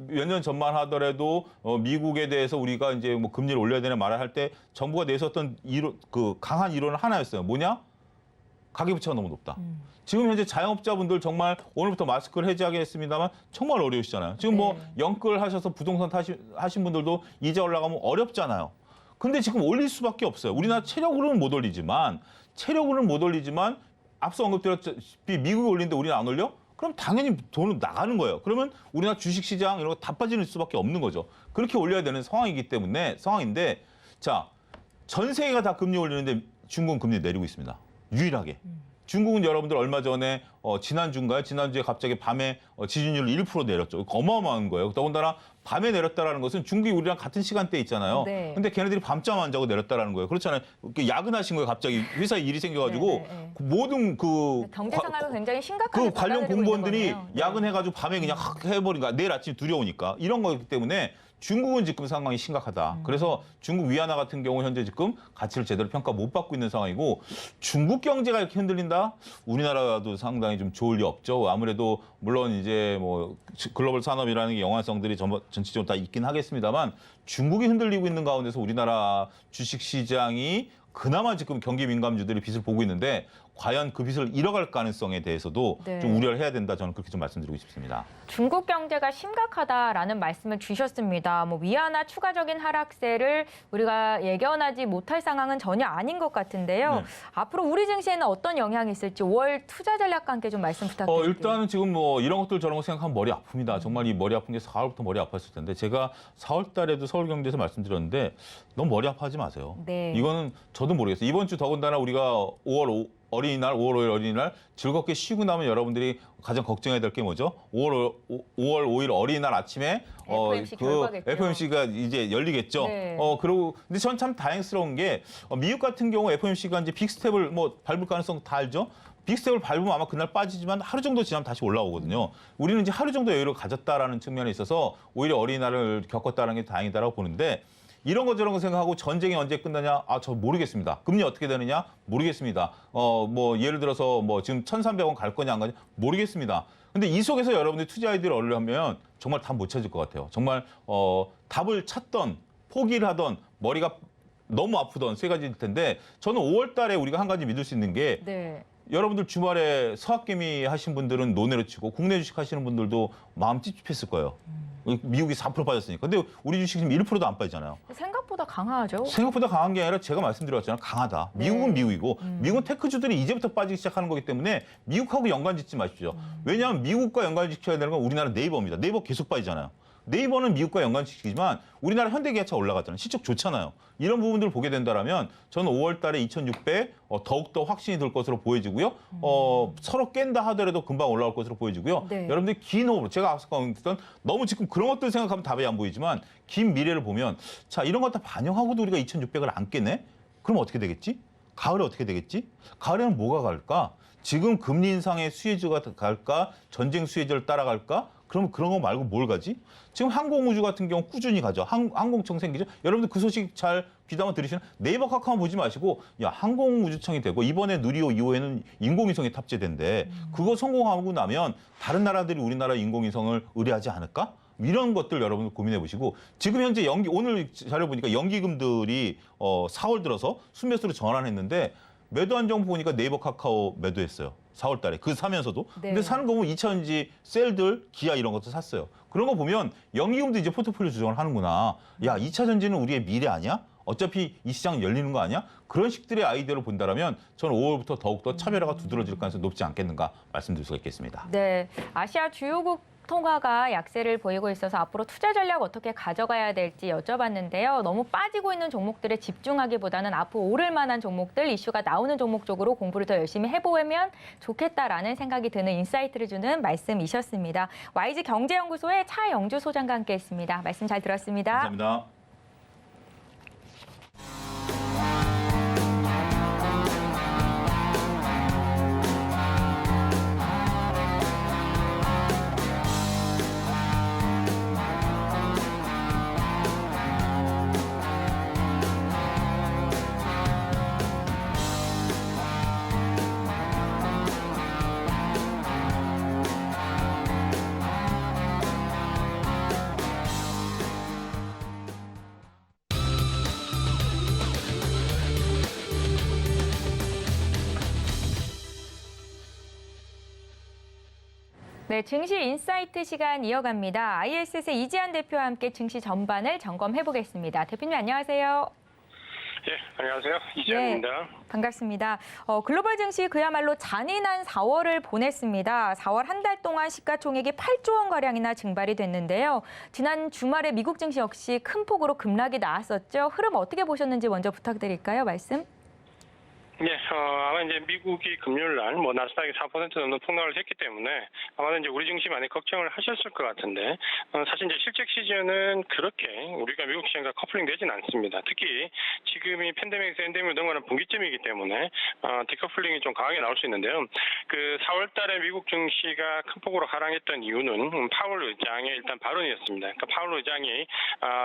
몇 년 전만 하더라도 미국에 대해서 우리가 이제 뭐 금리를 올려야 되는 말을 할 때 정부가 내세웠던 그 강한 이론은 하나였어요. 뭐냐? 가계부채가 너무 높다. 지금 현재 자영업자분들 정말 오늘부터 마스크를 해제하겠습니다만 정말 어려우시잖아요. 지금 뭐 영끌 하셔서 부동산 하신 분들도 이자 올라가면 어렵잖아요. 근데 지금 올릴 수밖에 없어요. 우리나라 체력으로는 못 올리지만 앞서 언급드렸다시피 미국이 올리는데 우리는 안 올려? 그럼 당연히 돈은 나가는 거예요. 그러면 우리나라 주식시장 이런 거 다 빠지는 수밖에 없는 거죠. 그렇게 올려야 되는 상황인데 자, 전 세계가 다 금리 올리는데 중국은 금리 내리고 있습니다. 유일하게. 중국은 여러분들 얼마 전에 지난주에 갑자기 밤에 지준율을 1% 내렸죠. 어마어마한 거예요. 더군다나 밤에 내렸다라는 것은 중국이 우리랑 같은 시간대에 있잖아요. 네. 근데 걔네들이 밤잠 안 자고 내렸다라는 거예요. 그렇잖아요. 야근하신 거예요. 갑자기 회사에 일이 생겨가지고 네. 모든 경제 상황이 굉장히 심각하게 그 관련 받아들이고 공무원들이 있는 거네요. 네. 야근해가지고 밤에 그냥 확 해버리니까 내일 아침 두려우니까 이런 거기 때문에 중국은 지금 상황이 심각하다. 그래서 중국 위안화 같은 경우 현재 지금 가치를 제대로 평가 못 받고 있는 상황이고 중국 경제가 이렇게 흔들린다? 우리나라도 상당히 좀 좋을 리 없죠. 아무래도 물론 이제 뭐 글로벌 산업이라는 게 영향성들이 전체적으로 다 있긴 하겠습니다만 중국이 흔들리고 있는 가운데서 우리나라 주식시장이 그나마 지금 경기 민감주들이 빚을 보고 있는데 과연 그 빚을 잃어갈 가능성에 대해서도 네. 좀 우려를 해야 된다. 저는 그렇게 좀 말씀드리고 싶습니다. 중국 경제가 심각하다라는 말씀을 주셨습니다. 뭐 위안화 추가적인 하락세를 우리가 예견하지 못할 상황은 전혀 아닌 것 같은데요. 네. 앞으로 우리 증시에는 어떤 영향이 있을지 5월 투자 전략과 함께 좀 말씀 부탁드릴게요. 일단은 지금 뭐 이런 것들 저런 거 생각하면 머리 아픕니다. 정말 이 머리 아픈 게 4월부터 머리 아팠을 텐데 제가 4월 달에도 서울경제에서 말씀드렸는데 너무 머리 아파하지 마세요. 네. 이거는 저도 모르겠어요. 이번 주 더군다나 우리가 5월 5일 어린이날 즐겁게 쉬고 나면 여러분들이 가장 걱정해야 될 게 뭐죠? 5월 5일 어린이날 아침에 FOMC 결과겠죠. FOMC가 이제 열리겠죠. 네. 그리고 근데 전 참 다행스러운 게 미국 같은 경우 FOMC가 이제 빅스텝을 뭐 밟을 가능성 다 알죠. 빅스텝을 밟으면 아마 그날 빠지지만 하루 정도 지나면 다시 올라오거든요. 우리는 이제 하루 정도 여유를 가졌다라는 측면에 있어서 오히려 어린이날을 겪었다는 게 다행이다라고 보는데 이런 거 저런 거 생각하고 전쟁이 언제 끝나냐? 저 모르겠습니다. 금리 어떻게 되느냐? 모르겠습니다. 뭐 예를 들어서 뭐 지금 1,300원 갈 거냐 안 가냐? 모르겠습니다. 근데 이 속에서 여러분들이 투자 아이디어를 얻으려면 정말 답 못 찾을 것 같아요. 정말 답을 찾던 포기를 하던 머리가 너무 아프던 세 가지일 텐데 저는 5월 달에 우리가 한 가지 믿을 수 있는 게 네. 여러분들 주말에 서학개미 하신 분들은 논외로 치고 국내 주식 하시는 분들도 마음 찝찝했을 거예요. 미국이 4% 빠졌으니까. 근데 우리 주식 지금 1%도 안 빠지잖아요. 생각보다 강하죠. 생각보다 강한 게 아니라 제가 말씀드렸잖아요. 강하다. 네. 미국은 미국이고 미국은 테크주들이 이제부터 빠지기 시작하는 거기 때문에 미국하고 연관 짓지 마십시오. 왜냐하면 미국과 연관 지켜야 되는 건 우리나라 네이버입니다. 네이버 계속 빠지잖아요. 네이버는 미국과 연관시키지만 우리나라 현대기아차 올라갔잖아요. 실적 좋잖아요. 이런 부분들을 보게 된다면 저는 5월 달에 2,600 더욱더 확신이 들 것으로 보여지고요. 서로 깬다 하더라도 금방 올라올 것으로 보여지고요. 네. 여러분들이 긴 호흡으로 제가 앞서 언급했던 너무 지금 그런 것들 생각하면 답이 안 보이지만 긴 미래를 보면 자 이런 것 다 반영하고도 우리가 2,600을 안 깨네? 그럼 어떻게 되겠지? 가을에 어떻게 되겠지? 가을에는 뭐가 갈까? 지금 금리 인상의 수혜주가 갈까? 전쟁 수혜주를 따라갈까? 그럼 그런 거 말고 뭘 가지? 지금 항공우주 같은 경우 꾸준히 가죠. 항공청 생기죠. 여러분들 그 소식 잘 귀담아 들으시는 네이버 카카오 보지 마시고 야 항공우주청이 되고 이번에 누리호 2호에는 인공위성이 탑재된대. 그거 성공하고 나면 다른 나라들이 우리나라 인공위성을 의뢰하지 않을까? 이런 것들 여러분들 고민해 보시고 지금 현재 오늘 자료 보니까 연기금들이 4월 들어서 순매수로 전환했는데 매도 한정 보니까 네이버 카카오 매도했어요. 4월 달에. 그거 사면서도. 네. 근데 사는 거 보면 2차전지 셀들, 기아 이런 것도 샀어요. 그런 거 보면 연기금도 이제 포트폴리오 조정을 하는구나. 야, 2차전지는 우리의 미래 아니야? 어차피 이 시장 열리는 거 아니야? 그런 식들의 아이디어를 본다면 저는 5월부터 더욱더 차별화가 두드러질 가능성이 높지 않겠는가 말씀드릴 수가 있겠습니다. 네, 아시아 주요국 통화가 약세를 보이고 있어서 앞으로 투자 전략 어떻게 가져가야 될지 여쭤봤는데요. 너무 빠지고 있는 종목들에 집중하기보다는 앞으로 오를 만한 종목들, 이슈가 나오는 종목 쪽으로 공부를 더 열심히 해보면 좋겠다라는 생각이 드는 인사이트를 주는 말씀이셨습니다. YG 경제연구소의 차영주 소장과 함께했습니다. 말씀 잘 들었습니다. 감사합니다. 네, 증시 인사이트 시간 이어갑니다. ISS의 이지한 대표와 함께 증시 전반을 점검해 보겠습니다. 대표님 안녕하세요. 예, 안녕하세요. 이지현입니다. 네, 반갑습니다. 글로벌 증시 그야말로 잔인한 4월을 보냈습니다. 4월 한 달 동안 시가총액이 8조 원 가량이나 증발이 됐는데요. 지난 주말에 미국 증시 역시 큰 폭으로 급락이 나왔었죠. 흐름 어떻게 보셨는지 먼저 부탁드릴까요? 말씀. 예, 아마 이제 미국이 금요일 날 나스닥이 4% 넘는 폭락을 했기 때문에 아마도 이제 우리 증시 많이 걱정을 하셨을 것 같은데 사실 이제 실적 시즌은 그렇게 우리가 미국 시장과 커플링 되진 않습니다. 특히 지금이 팬데믹에서 엔데믹으로 넘어가는 분기점이기 때문에 디커플링이 좀 강하게 나올 수 있는데요. 그 4월 달에 미국 증시가 큰 폭으로 하락했던 이유는 파월 의장의 일단 발언이었습니다. 그러니까 파월 의장이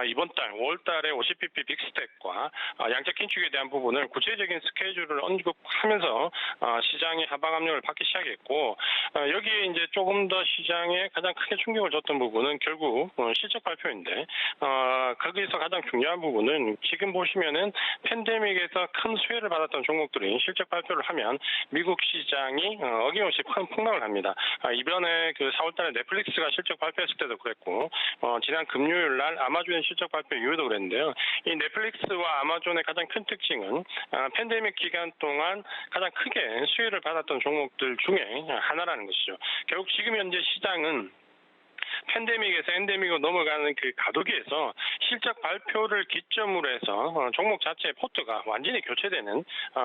이번 달 5월 달에 50bp 빅스텝과 양적 긴축에 대한 부분을 구체적인 스케줄을 언급하면서 시장의 하방 압력을 받기 시작했고 여기에 이제 조금 더 시장에 가장 크게 충격을 줬던 부분은 결국 실적 발표인데 거기서 가장 중요한 부분은 지금 보시면은 팬데믹에서 큰 수혜를 받았던 종목들이 실적 발표를 하면 미국 시장이 어김없이 큰 폭락을 합니다. 이번에 그 4월달에 넷플릭스가 실적 발표했을 때도 그랬고 지난 금요일 날 아마존의 실적 발표 이후에도 그랬는데요. 이 넷플릭스와 아마존의 가장 큰 특징은 팬데믹 기간 동안 가장 크게 수혜를 받았던 종목들 중에 하나라는 것이죠. 결국 지금 현재 시장은 팬데믹에서 엔데믹으로 넘어가는 그 가도기에서 실적 발표를 기점으로 해서 종목 자체의 포트가 완전히 교체되는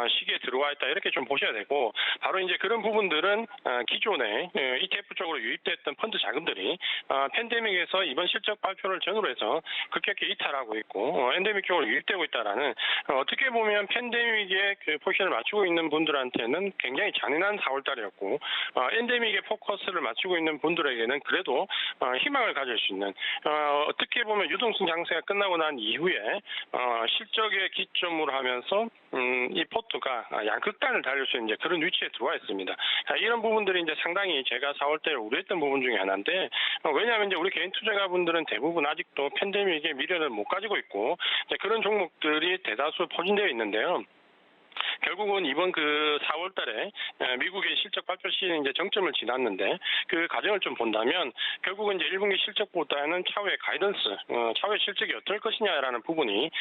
시기에 들어와 있다 이렇게 좀 보셔야 되고 바로 이제 그런 부분들은 기존에 ETF 쪽으로 유입됐던 펀드 자금들이 팬데믹에서 이번 실적 발표를 전후로 해서 급격히 이탈하고 있고 엔데믹 쪽으로 유입되고 있다라는 어떻게 보면 팬데믹에 그 포지션을 맞추고 있는 분들한테는 굉장히 잔인한 4월달이었고 엔데믹에 포커스를 맞추고 있는 분들에게는 그래도 희망을 가질 수 있는 어떻게 보면 유동성 장세가 끝나고 난 이후에 실적의 기점으로 하면서 이 포트가 양극단을 달릴 수 있는 이제 그런 위치에 들어와 있습니다. 이런 부분들이 이제 상당히 제가 4월달에 우려했던 부분 중에 하나인데 왜냐하면 이제 우리 개인 투자가분들은 대부분 아직도 팬데믹에 미련을 못 가지고 있고 이제 그런 종목들이 대다수 포진되어 있는데요. 결국은 이번 그 4월 달에 미국의 실적 발표 시즌 이제 정점을 지났는데 그 과정을 좀 본다면 결국은 이제 1분기 실적보다는 차후의 가이던스, 차후의 실적이 어떨 것이냐라는 부분이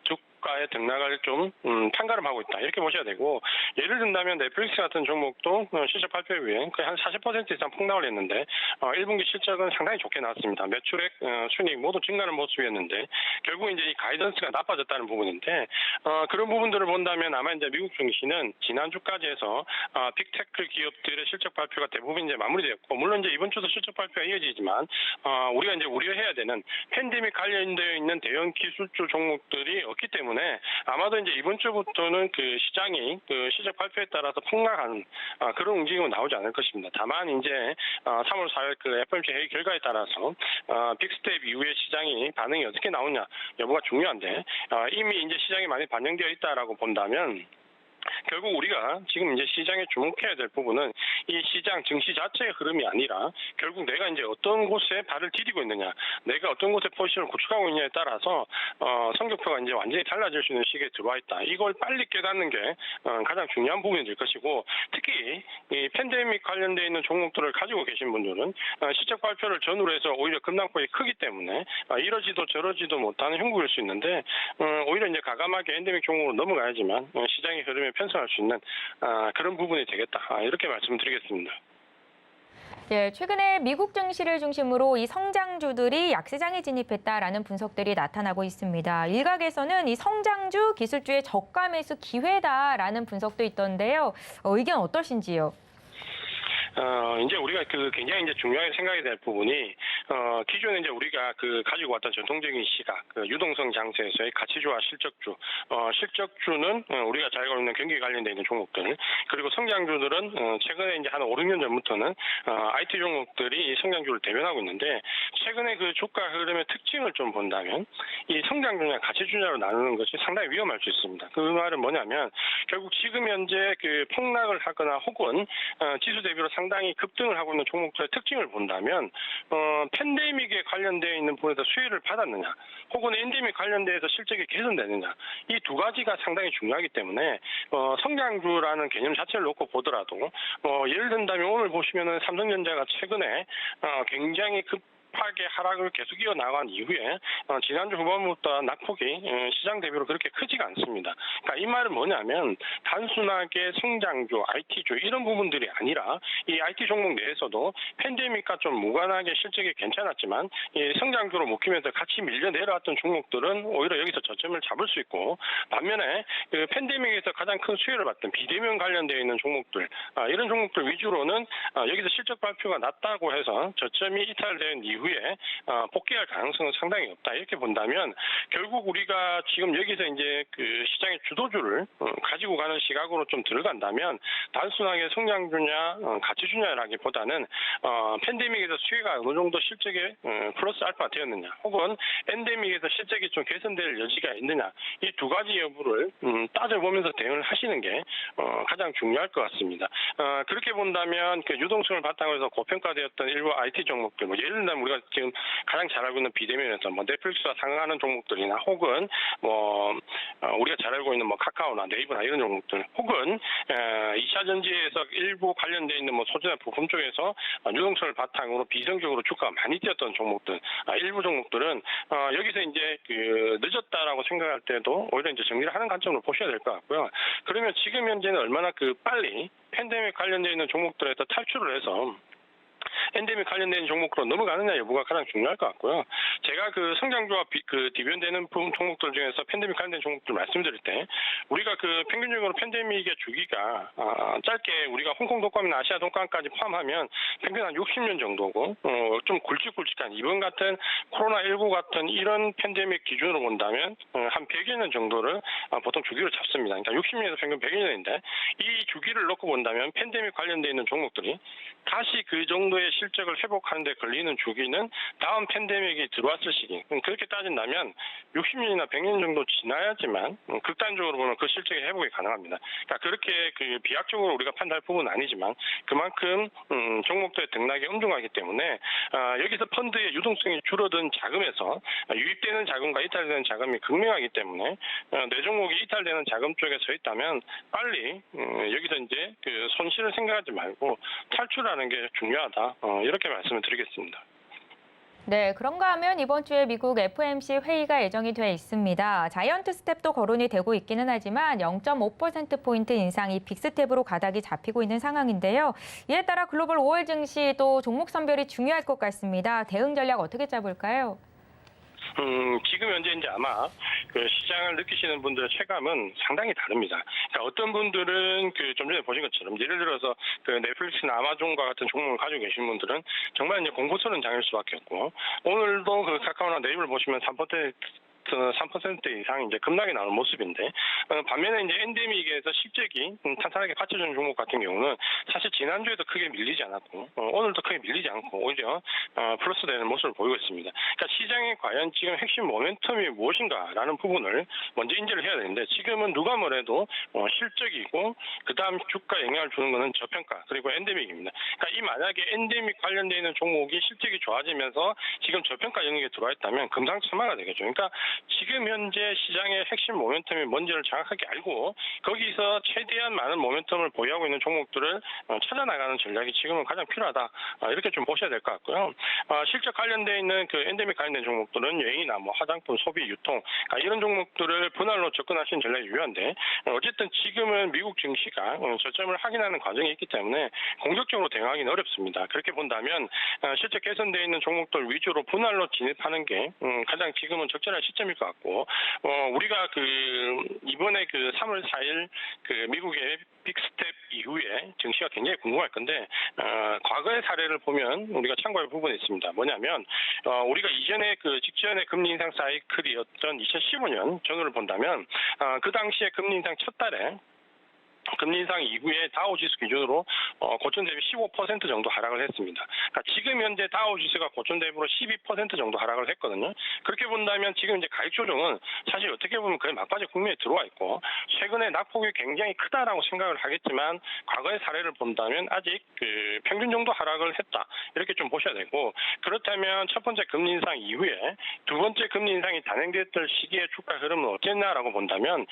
주가의 등락을 좀 판가름하고 있다. 이렇게 보셔야 되고 예를 든다면 넷플릭스 같은 종목도 실적 발표 이후에 거의 한 40% 이상 폭락을 했는데 1분기 실적은 상당히 좋게 나왔습니다. 매출액, 순이익 모두 증가하는 모습이었는데 결국 이제 이 가이던스가 나빠졌다는 부분인데 그런 부분들을 본다면 아마 이제 미국 증시는 지난주까지 해서 빅테크 기업들의 실적 발표가 대부분 이제 마무리되었고 물론 이제 이번 주도 실적 발표가 이어지지만 우리가 이제 우려해야 되는 팬데믹 관련되어 있는 대형 기술주 종목들이 없기 때문에 아마도 이제 이번 주부터는 그 시장이 그 실적 발표에 따라서 폭락하는 그런 움직임은 나오지 않을 것입니다. 다만 이제 3월 4일 그 FOMC 회의 결과에 따라서 빅스텝 이후에 시장이 반응이 어떻게 나오냐 여부가 중요한데 이미 이제 시장이 많이 반영되어 있다라고 본다면 결국 우리가 지금 이제 시장에 주목해야 될 부분은 이 시장 증시 자체의 흐름이 아니라 결국 내가 이제 어떤 곳에 발을 디디고 있느냐, 내가 어떤 곳에 포지션을 구축하고 있느냐에 따라서 성적표가 이제 완전히 달라질 수 있는 시기에 들어와 있다. 이걸 빨리 깨닫는 게 가장 중요한 부분이 될 것이고 특히 이 팬데믹 관련돼 있는 종목들을 가지고 계신 분들은 실적 발표를 전후로 해서 오히려 급락폭이 크기 때문에 이러지도 저러지도 못하는 형국일 수 있는데 오히려 이제 과감하게 엔데믹 종목으로 넘어가야지만 시장의 흐름에 편성할 수 있는 그런 부분이 되겠다. 이렇게 말씀드리겠습니다. 예, 최근에 미국 증시를 중심으로 이 성장주들이 약세장에 진입했다라는 분석들이 나타나고 있습니다. 일각에서는 이 성장주, 기술주의 저가 매수 기회다라는 분석도 있던데요. 의견 어떠신지요? 이제 우리가 그 굉장히 이제 중요하게 생각해야 될 부분이 기존에 이제 우리가 그 가지고 왔던 전통적인 시각, 그 유동성 장세에서의 가치주와 실적주, 실적주는 우리가 잘 알고 있는 경기 관련돼 있는 종목들, 그리고 성장주들은 최근에 이제 한 5, 6년 전부터는 IT 종목들이 이 성장주를 대변하고 있는데 최근에 그 주가 흐름의 특징을 좀 본다면 이 성장주냐 가치주냐로 나누는 것이 상당히 위험할 수 있습니다. 그 말은 뭐냐면 결국 지금 현재 그 폭락을 하거나 혹은 지수 대비로 상당히 급등을 하고 있는 종목들의 특징을 본다면 팬데믹에 관련되어 있는 부분에서 수혜를 받았느냐, 혹은 엔데믹 관련돼서 실적이 개선되느냐, 이 두 가지가 상당히 중요하기 때문에 성장주라는 개념 자체를 놓고 보더라도 예를 든다면 오늘 보시면은 삼성전자가 최근에 굉장히 급하게 하락을 계속 이어나간 이후에 지난주 후반부터 낙폭이 시장 대비로 그렇게 크지가 않습니다. 그러니까 이 말은 뭐냐면 단순하게 성장주, IT주 이런 부분들이 아니라 이 IT 종목 내에서도 팬데믹과 좀 무관하게 실적이 괜찮았지만 이 성장주로 묶이면서 같이 밀려 내려왔던 종목들은 오히려 여기서 저점을 잡을 수 있고, 반면에 그 팬데믹에서 가장 큰 수혜를 받던 비대면 관련되어 있는 종목들, 이런 종목들 위주로는 여기서 실적 발표가 낮다고 해서 저점이 이탈된 이후에 복귀할 가능성은 상당히 없다. 이렇게 본다면 결국 우리가 지금 여기서 이제 그 시장의 주도주를 가지고 가는 시각으로 좀 들어간다면 단순하게 성장주냐 가치주냐라기보다는 팬데믹에서 수혜가 어느 정도 실적에 플러스 알파 되었느냐, 혹은 엔데믹에서 실적이 좀 개선될 여지가 있느냐, 이 두 가지 여부를 따져보면서 대응을 하시는 게 가장 중요할 것 같습니다. 그렇게 본다면 그 유동성을 바탕으로 해서 고평가되었던 일부 IT 종목들, 예를 들면 우리가 지금 가장 잘 알고 있는 비대면에서 넷플릭스와 상응하는 종목들이나, 혹은 우리가 잘 알고 있는 카카오나 네이버나 이런 종목들, 혹은 2차 전지에서 일부 관련되어 있는 소재나 부품 쪽에서 유동성을 바탕으로 비정적으로 주가가 많이 뛰었던 종목들, 일부 종목들은 여기서 이제 그 늦었다라고 생각할 때도 오히려 이제 정리를 하는 관점으로 보셔야 될 것 같고요. 그러면 지금 현재는 얼마나 빨리 팬데믹 관련되어 있는 종목들에서 탈출을 해서 엔데믹 관련된 종목으로 넘어가느냐 여부가 가장 중요할 것 같고요. 제가 그 성장주와 디변되는 종목들 중에서 팬데믹 관련된 종목들 말씀드릴 때, 우리가 그 평균적으로 팬데믹의 주기가 짧게 우리가 홍콩 독감이나 아시아 독감까지 포함하면 평균 한 60년 정도고, 좀 굵직굵직한 이번 같은 코로나19 같은 이런 팬데믹 기준으로 본다면 한 100여 년 정도를 보통 주기로 잡습니다. 그러니까 60년에서 평균 100여 년인데, 이 주기를 놓고 본다면 팬데믹 관련되어 있는 종목들이 다시 그 정도의 실적을 회복하는 데 걸리는 주기는 다음 팬데믹이 들어왔을 시기, 그렇게 따진다면 60년이나 100년 정도 지나야지만 극단적으로 보면 그 실적의 회복이 가능합니다. 그러니까 그렇게 그 비약적으로 우리가 판단할 부분은 아니지만 그만큼 종목들의 등락이 엄중하기 때문에 여기서 펀드의 유동성이 줄어든 자금에서 유입되는 자금과 이탈되는 자금이 극명하기 때문에 내 종목이 이탈되는 자금 쪽에 서 있다면 빨리 여기서 이제 그 손실을 생각하지 말고 탈출하는 게 중요하다. 이렇게 말씀을 드리겠습니다. 네, 그런가 하면 이번 주에 미국 FOMC 회의가 예정이 돼 있습니다. 자이언트 스텝도 거론이 되고 있기는 하지만 0.5%포인트 인상이 빅스텝으로 가닥이 잡히고 있는 상황인데요. 이에 따라 글로벌 5월 증시도 종목 선별이 중요할 것 같습니다. 대응 전략 어떻게 짜볼까요? 지금 현재 이제 아마 그 시장을 느끼시는 분들의 체감은 상당히 다릅니다. 그러니까 어떤 분들은 좀 전에 보신 것처럼 예를 들어서 그 넷플릭스나 아마존과 같은 종목을 가지고 계신 분들은 정말 이제 공포스러운 장일 수밖에 없고, 오늘도 그 카카오나 네이버를 보시면 3% 이상 이제 급락이 나오는 모습인데, 반면에 이제 엔데믹에서 실적이 탄탄하게 받쳐주는 종목 같은 경우는 사실 지난주에도 크게 밀리지 않았고 오늘도 크게 밀리지 않고 오히려 플러스 되는 모습을 보이고 있습니다. 그러니까 시장에 과연 지금 핵심 모멘텀이 무엇인가라는 부분을 먼저 인지를 해야 되는데, 지금은 누가 뭐래도 실적이고 그다음 주가 영향을 주는 것은 저평가 그리고 엔데믹입니다. 그러니까 이 만약에 엔데믹 관련되어 있는 종목이 실적이 좋아지면서 지금 저평가 영역에 들어와 있다면 금상첨화가 되겠죠. 그러니까 지금 현재 시장의 핵심 모멘텀이 뭔지를 정확하게 알고 거기서 최대한 많은 모멘텀을 보유하고 있는 종목들을 찾아나가는 전략이 지금은 가장 필요하다. 이렇게 좀 보셔야 될 것 같고요. 실적 관련되어 있는 그 엔데믹 관련된 종목들은 여행이나 화장품, 소비, 유통 이런 종목들을 분할로 접근하시는 전략이 유효한데, 어쨌든 지금은 미국 증시가 저점을 확인하는 과정이 있기 때문에 공격적으로 대응하기는 어렵습니다. 그렇게 본다면 실적 개선되어 있는 종목들 위주로 분할로 진입하는 게 가장 지금은 적절한 시점일 것 같고, 우리가 이번에 3월 4일 미국의 빅스텝 이후에 증시가 굉장히 궁금할 건데, 과거의 사례를 보면 우리가 참고할 부분이 있습니다. 뭐냐면 우리가 이전에 직전에 금리 인상 사이클이었던 2015년 전후를 본다면 그 당시에 금리 인상 첫 달에 금리 인상 이후에 다우지수 기준으로 고점 대비 15% 정도 하락을 했습니다. 그러니까 지금 현재 다우지수가 고점 대비로 12% 정도 하락을 했거든요. 그렇게 본다면 지금 이제 가격 조정은 사실 어떻게 보면 거의 막바지 국면에 들어와 있고 최근에 낙폭이 굉장히 크다라고 생각을 하겠지만 과거의 사례를 본다면 아직 그 평균 정도 하락을 했다 이렇게 좀 보셔야 되고 그렇다면 첫 번째 금리 인상 이후에 두 번째 금리 인상이 단행됐던 시기의 주가 흐름은 어땠나라고 본다면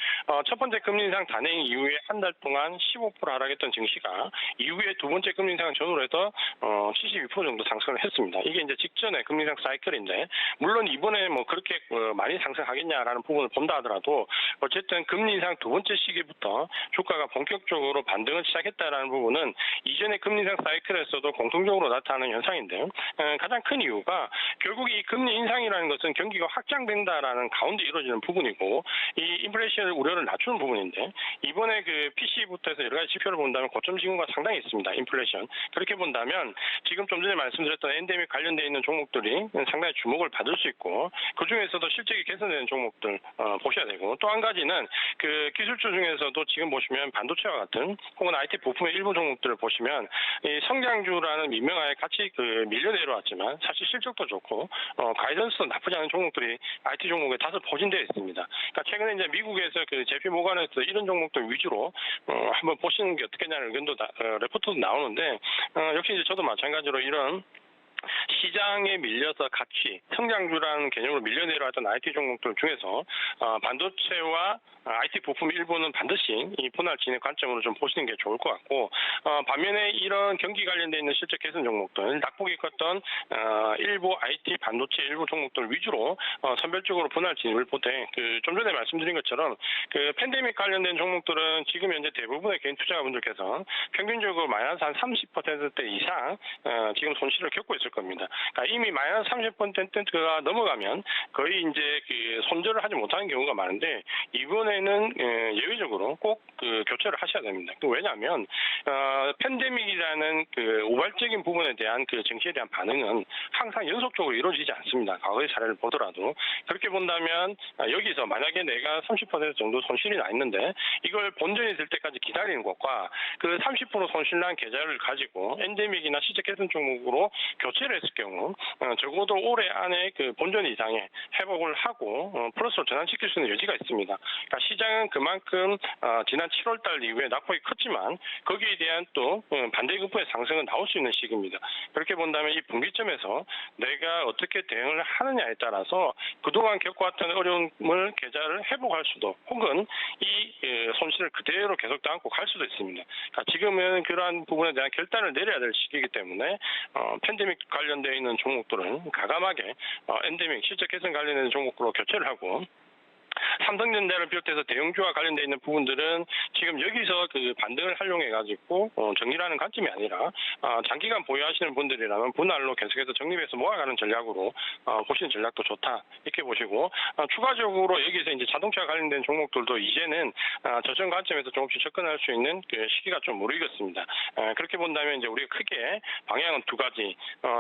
첫 번째 금리 인상 단행 이후에 한 달 동안 15% 하락했던 증시가 이후에 두 번째 금리 인상을 전후로 해서 72% 정도 상승을 했습니다. 이게 이제 직전의 금리 인상 사이클인데 물론 이번에 뭐 그렇게 많이 상승하겠냐라는 부분을 본다 하더라도 어쨌든 금리 인상 두 번째 시기부터 주가가 본격적으로 반등을 시작했다라는 부분은 이전의 금리 인상 사이클에서도 공통적으로 나타나는 현상인데요. 가장 큰 이유가 결국 이 금리 인상이라는 것은 경기가 확장된다라는 가운데 이루어지는 부분이고 이 인플레이션 우려를 낮추는 부분인데 이번에 그 PC부터 해서 여러 가지 지표를 본다면 고점 징후가 상당히 있습니다. 인플레이션. 그렇게 본다면 지금 좀 전에 말씀드렸던 엔데믹 관련되어 있는 종목들이 상당히 주목을 받을 수 있고 그중에서도 실적이 개선되는 종목들 보셔야 되고 또 한 가지는 그 기술주 중에서도 지금 보시면 반도체와 같은 혹은 IT 부품의 일부 종목들을 보시면 이 성장주라는 민명하에 같이 그 밀려 내려왔지만 사실 실적도 좋고 가이던스도 나쁘지 않은 종목들이 IT 종목에 다소 포진되어 있습니다. 그러니까 최근에 이제 미국에서 그 JP 모간에서 이런 종목들 위주로 한번 보시는 게 어떻겠냐는 의견도 레포트도 나오는데 역시 이제 저도 마찬가지로 이런 시장에 밀려서 같이 성장주라는 개념으로 밀려 내려왔던 IT 종목들 중에서 반도체와 IT 부품 일부는 반드시 이 분할 진행 관점으로 좀 보시는 게 좋을 것 같고 반면에 이런 경기 관련돼 있는 실적 개선 종목들 낙폭이 컸던 일부 IT 반도체 일부 종목들 위주로 선별적으로 분할 진입을 보되 그 좀 전에 말씀드린 것처럼 그 팬데믹 관련된 종목들은 지금 현재 대부분의 개인 투자자분들께서 평균적으로 마이너스 한 30%대 이상 지금 손실을 겪고 있을 겁니다. 그러니까 이미 마이너스 30%가 넘어가면 거의 이제 그 손절을 하지 못하는 경우가 많은데 이번에는 예외적으로 꼭 그 교체를 하셔야 됩니다. 왜냐하면 팬데믹이라는 그 우발적인 부분에 대한 그 증시에 대한 반응은 항상 연속적으로 이루어지지 않습니다. 과거의 사례를 보더라도 그렇게 본다면 여기서 만약에 내가 30% 정도 손실이 나 있는데 이걸 본전이 될 때까지 기다리는 것과 그 30% 손실난 계좌를 가지고 엔데믹이나 시적 개선 종목으로 교체를 했을 경우 적어도 올해 안에 그 본전 이상의 회복을 하고 플러스로 전환시킬 수 있는 여지가 있습니다. 그러니까 시장은 그만큼 지난 7월 달 이후에 낙폭이 컸지만 거기에 대한 또 반대급부의 상승은 나올 수 있는 시기입니다. 그렇게 본다면 이 분기점에서 내가 어떻게 대응을 하느냐에 따라서 그동안 겪어왔던 어려움을 계좌를 회복할 수도 혹은 이 손실을 그대로 계속 안고 갈 수도 있습니다. 그러니까 지금은 그러한 부분에 대한 결단을 내려야 될 시기이기 때문에 팬데믹 관련되어 있는 종목들은 가감하게 엔데믹 실적 개선 관련된 종목으로 교체를 하고 삼성전자를 비롯해서 대형주와 관련되어 있는 부분들은 지금 여기서 그 반등을 활용해가지고 정리라는 관점이 아니라 장기간 보유하시는 분들이라면 분할로 계속해서 적립해서 모아가는 전략으로 보시는 전략도 좋다 이렇게 보시고 추가적으로 여기서 이제 자동차 관련된 종목들도 이제는 저점 관점에서 조금씩 접근할 수 있는 그 시기가 좀 무르익었습니다. 그렇게 본다면 이제 우리가 크게 방향은 두 가지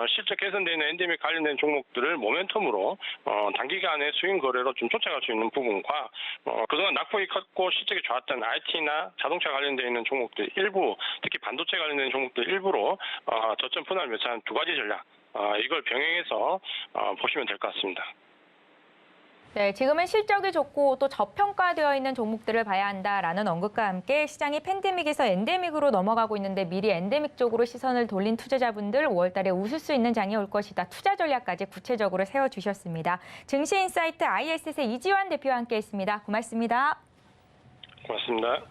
실적 개선되는 엔데믹 관련된 종목들을 모멘텀으로 단기간에 수익 거래로 좀 쫓아갈 수 있는 부분과 그동안 낙폭이 컸고 실적이 좋았던 IT나 자동차 관련되어 있는 종목들 일부 특히 반도체 관련된 종목들 일부로 저점 분할 매수한 두 가지 전략 이걸 병행해서 보시면 될 것 같습니다. 네, 지금은 실적이 좋고 또 저평가되어 있는 종목들을 봐야 한다라는 언급과 함께 시장이 팬데믹에서 엔데믹으로 넘어가고 있는데 미리 엔데믹 쪽으로 시선을 돌린 투자자분들 5월 달에 웃을 수 있는 장이 올 것이다. 투자 전략까지 구체적으로 세워주셨습니다. 증시인사이트 ISS의 이지환 대표와 함께했습니다. 고맙습니다. 고맙습니다.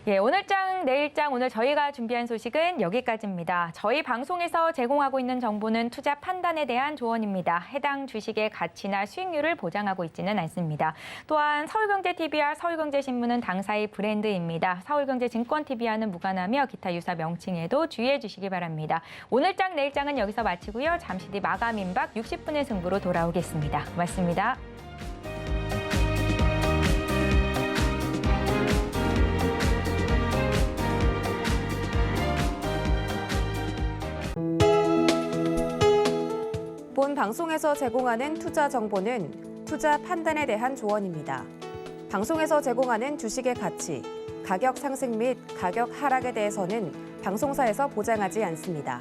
예, 오늘장, 내일장, 오늘 저희가 준비한 소식은 여기까지입니다. 저희 방송에서 제공하고 있는 정보는 투자 판단에 대한 조언입니다. 해당 주식의 가치나 수익률을 보장하고 있지는 않습니다. 또한 서울경제TV와 서울경제신문은 당사의 브랜드입니다. 서울경제증권TV와는 무관하며 기타 유사 명칭에도 주의해 주시기 바랍니다. 오늘장, 내일장은 여기서 마치고요. 잠시 뒤 마감 임박 60분의 승부로 돌아오겠습니다. 고맙습니다. 본 방송에서 제공하는 투자 정보는 투자 판단에 대한 조언입니다. 방송에서 제공하는 주식의 가치, 가격 상승 및 가격 하락에 대해서는 방송사에서 보장하지 않습니다.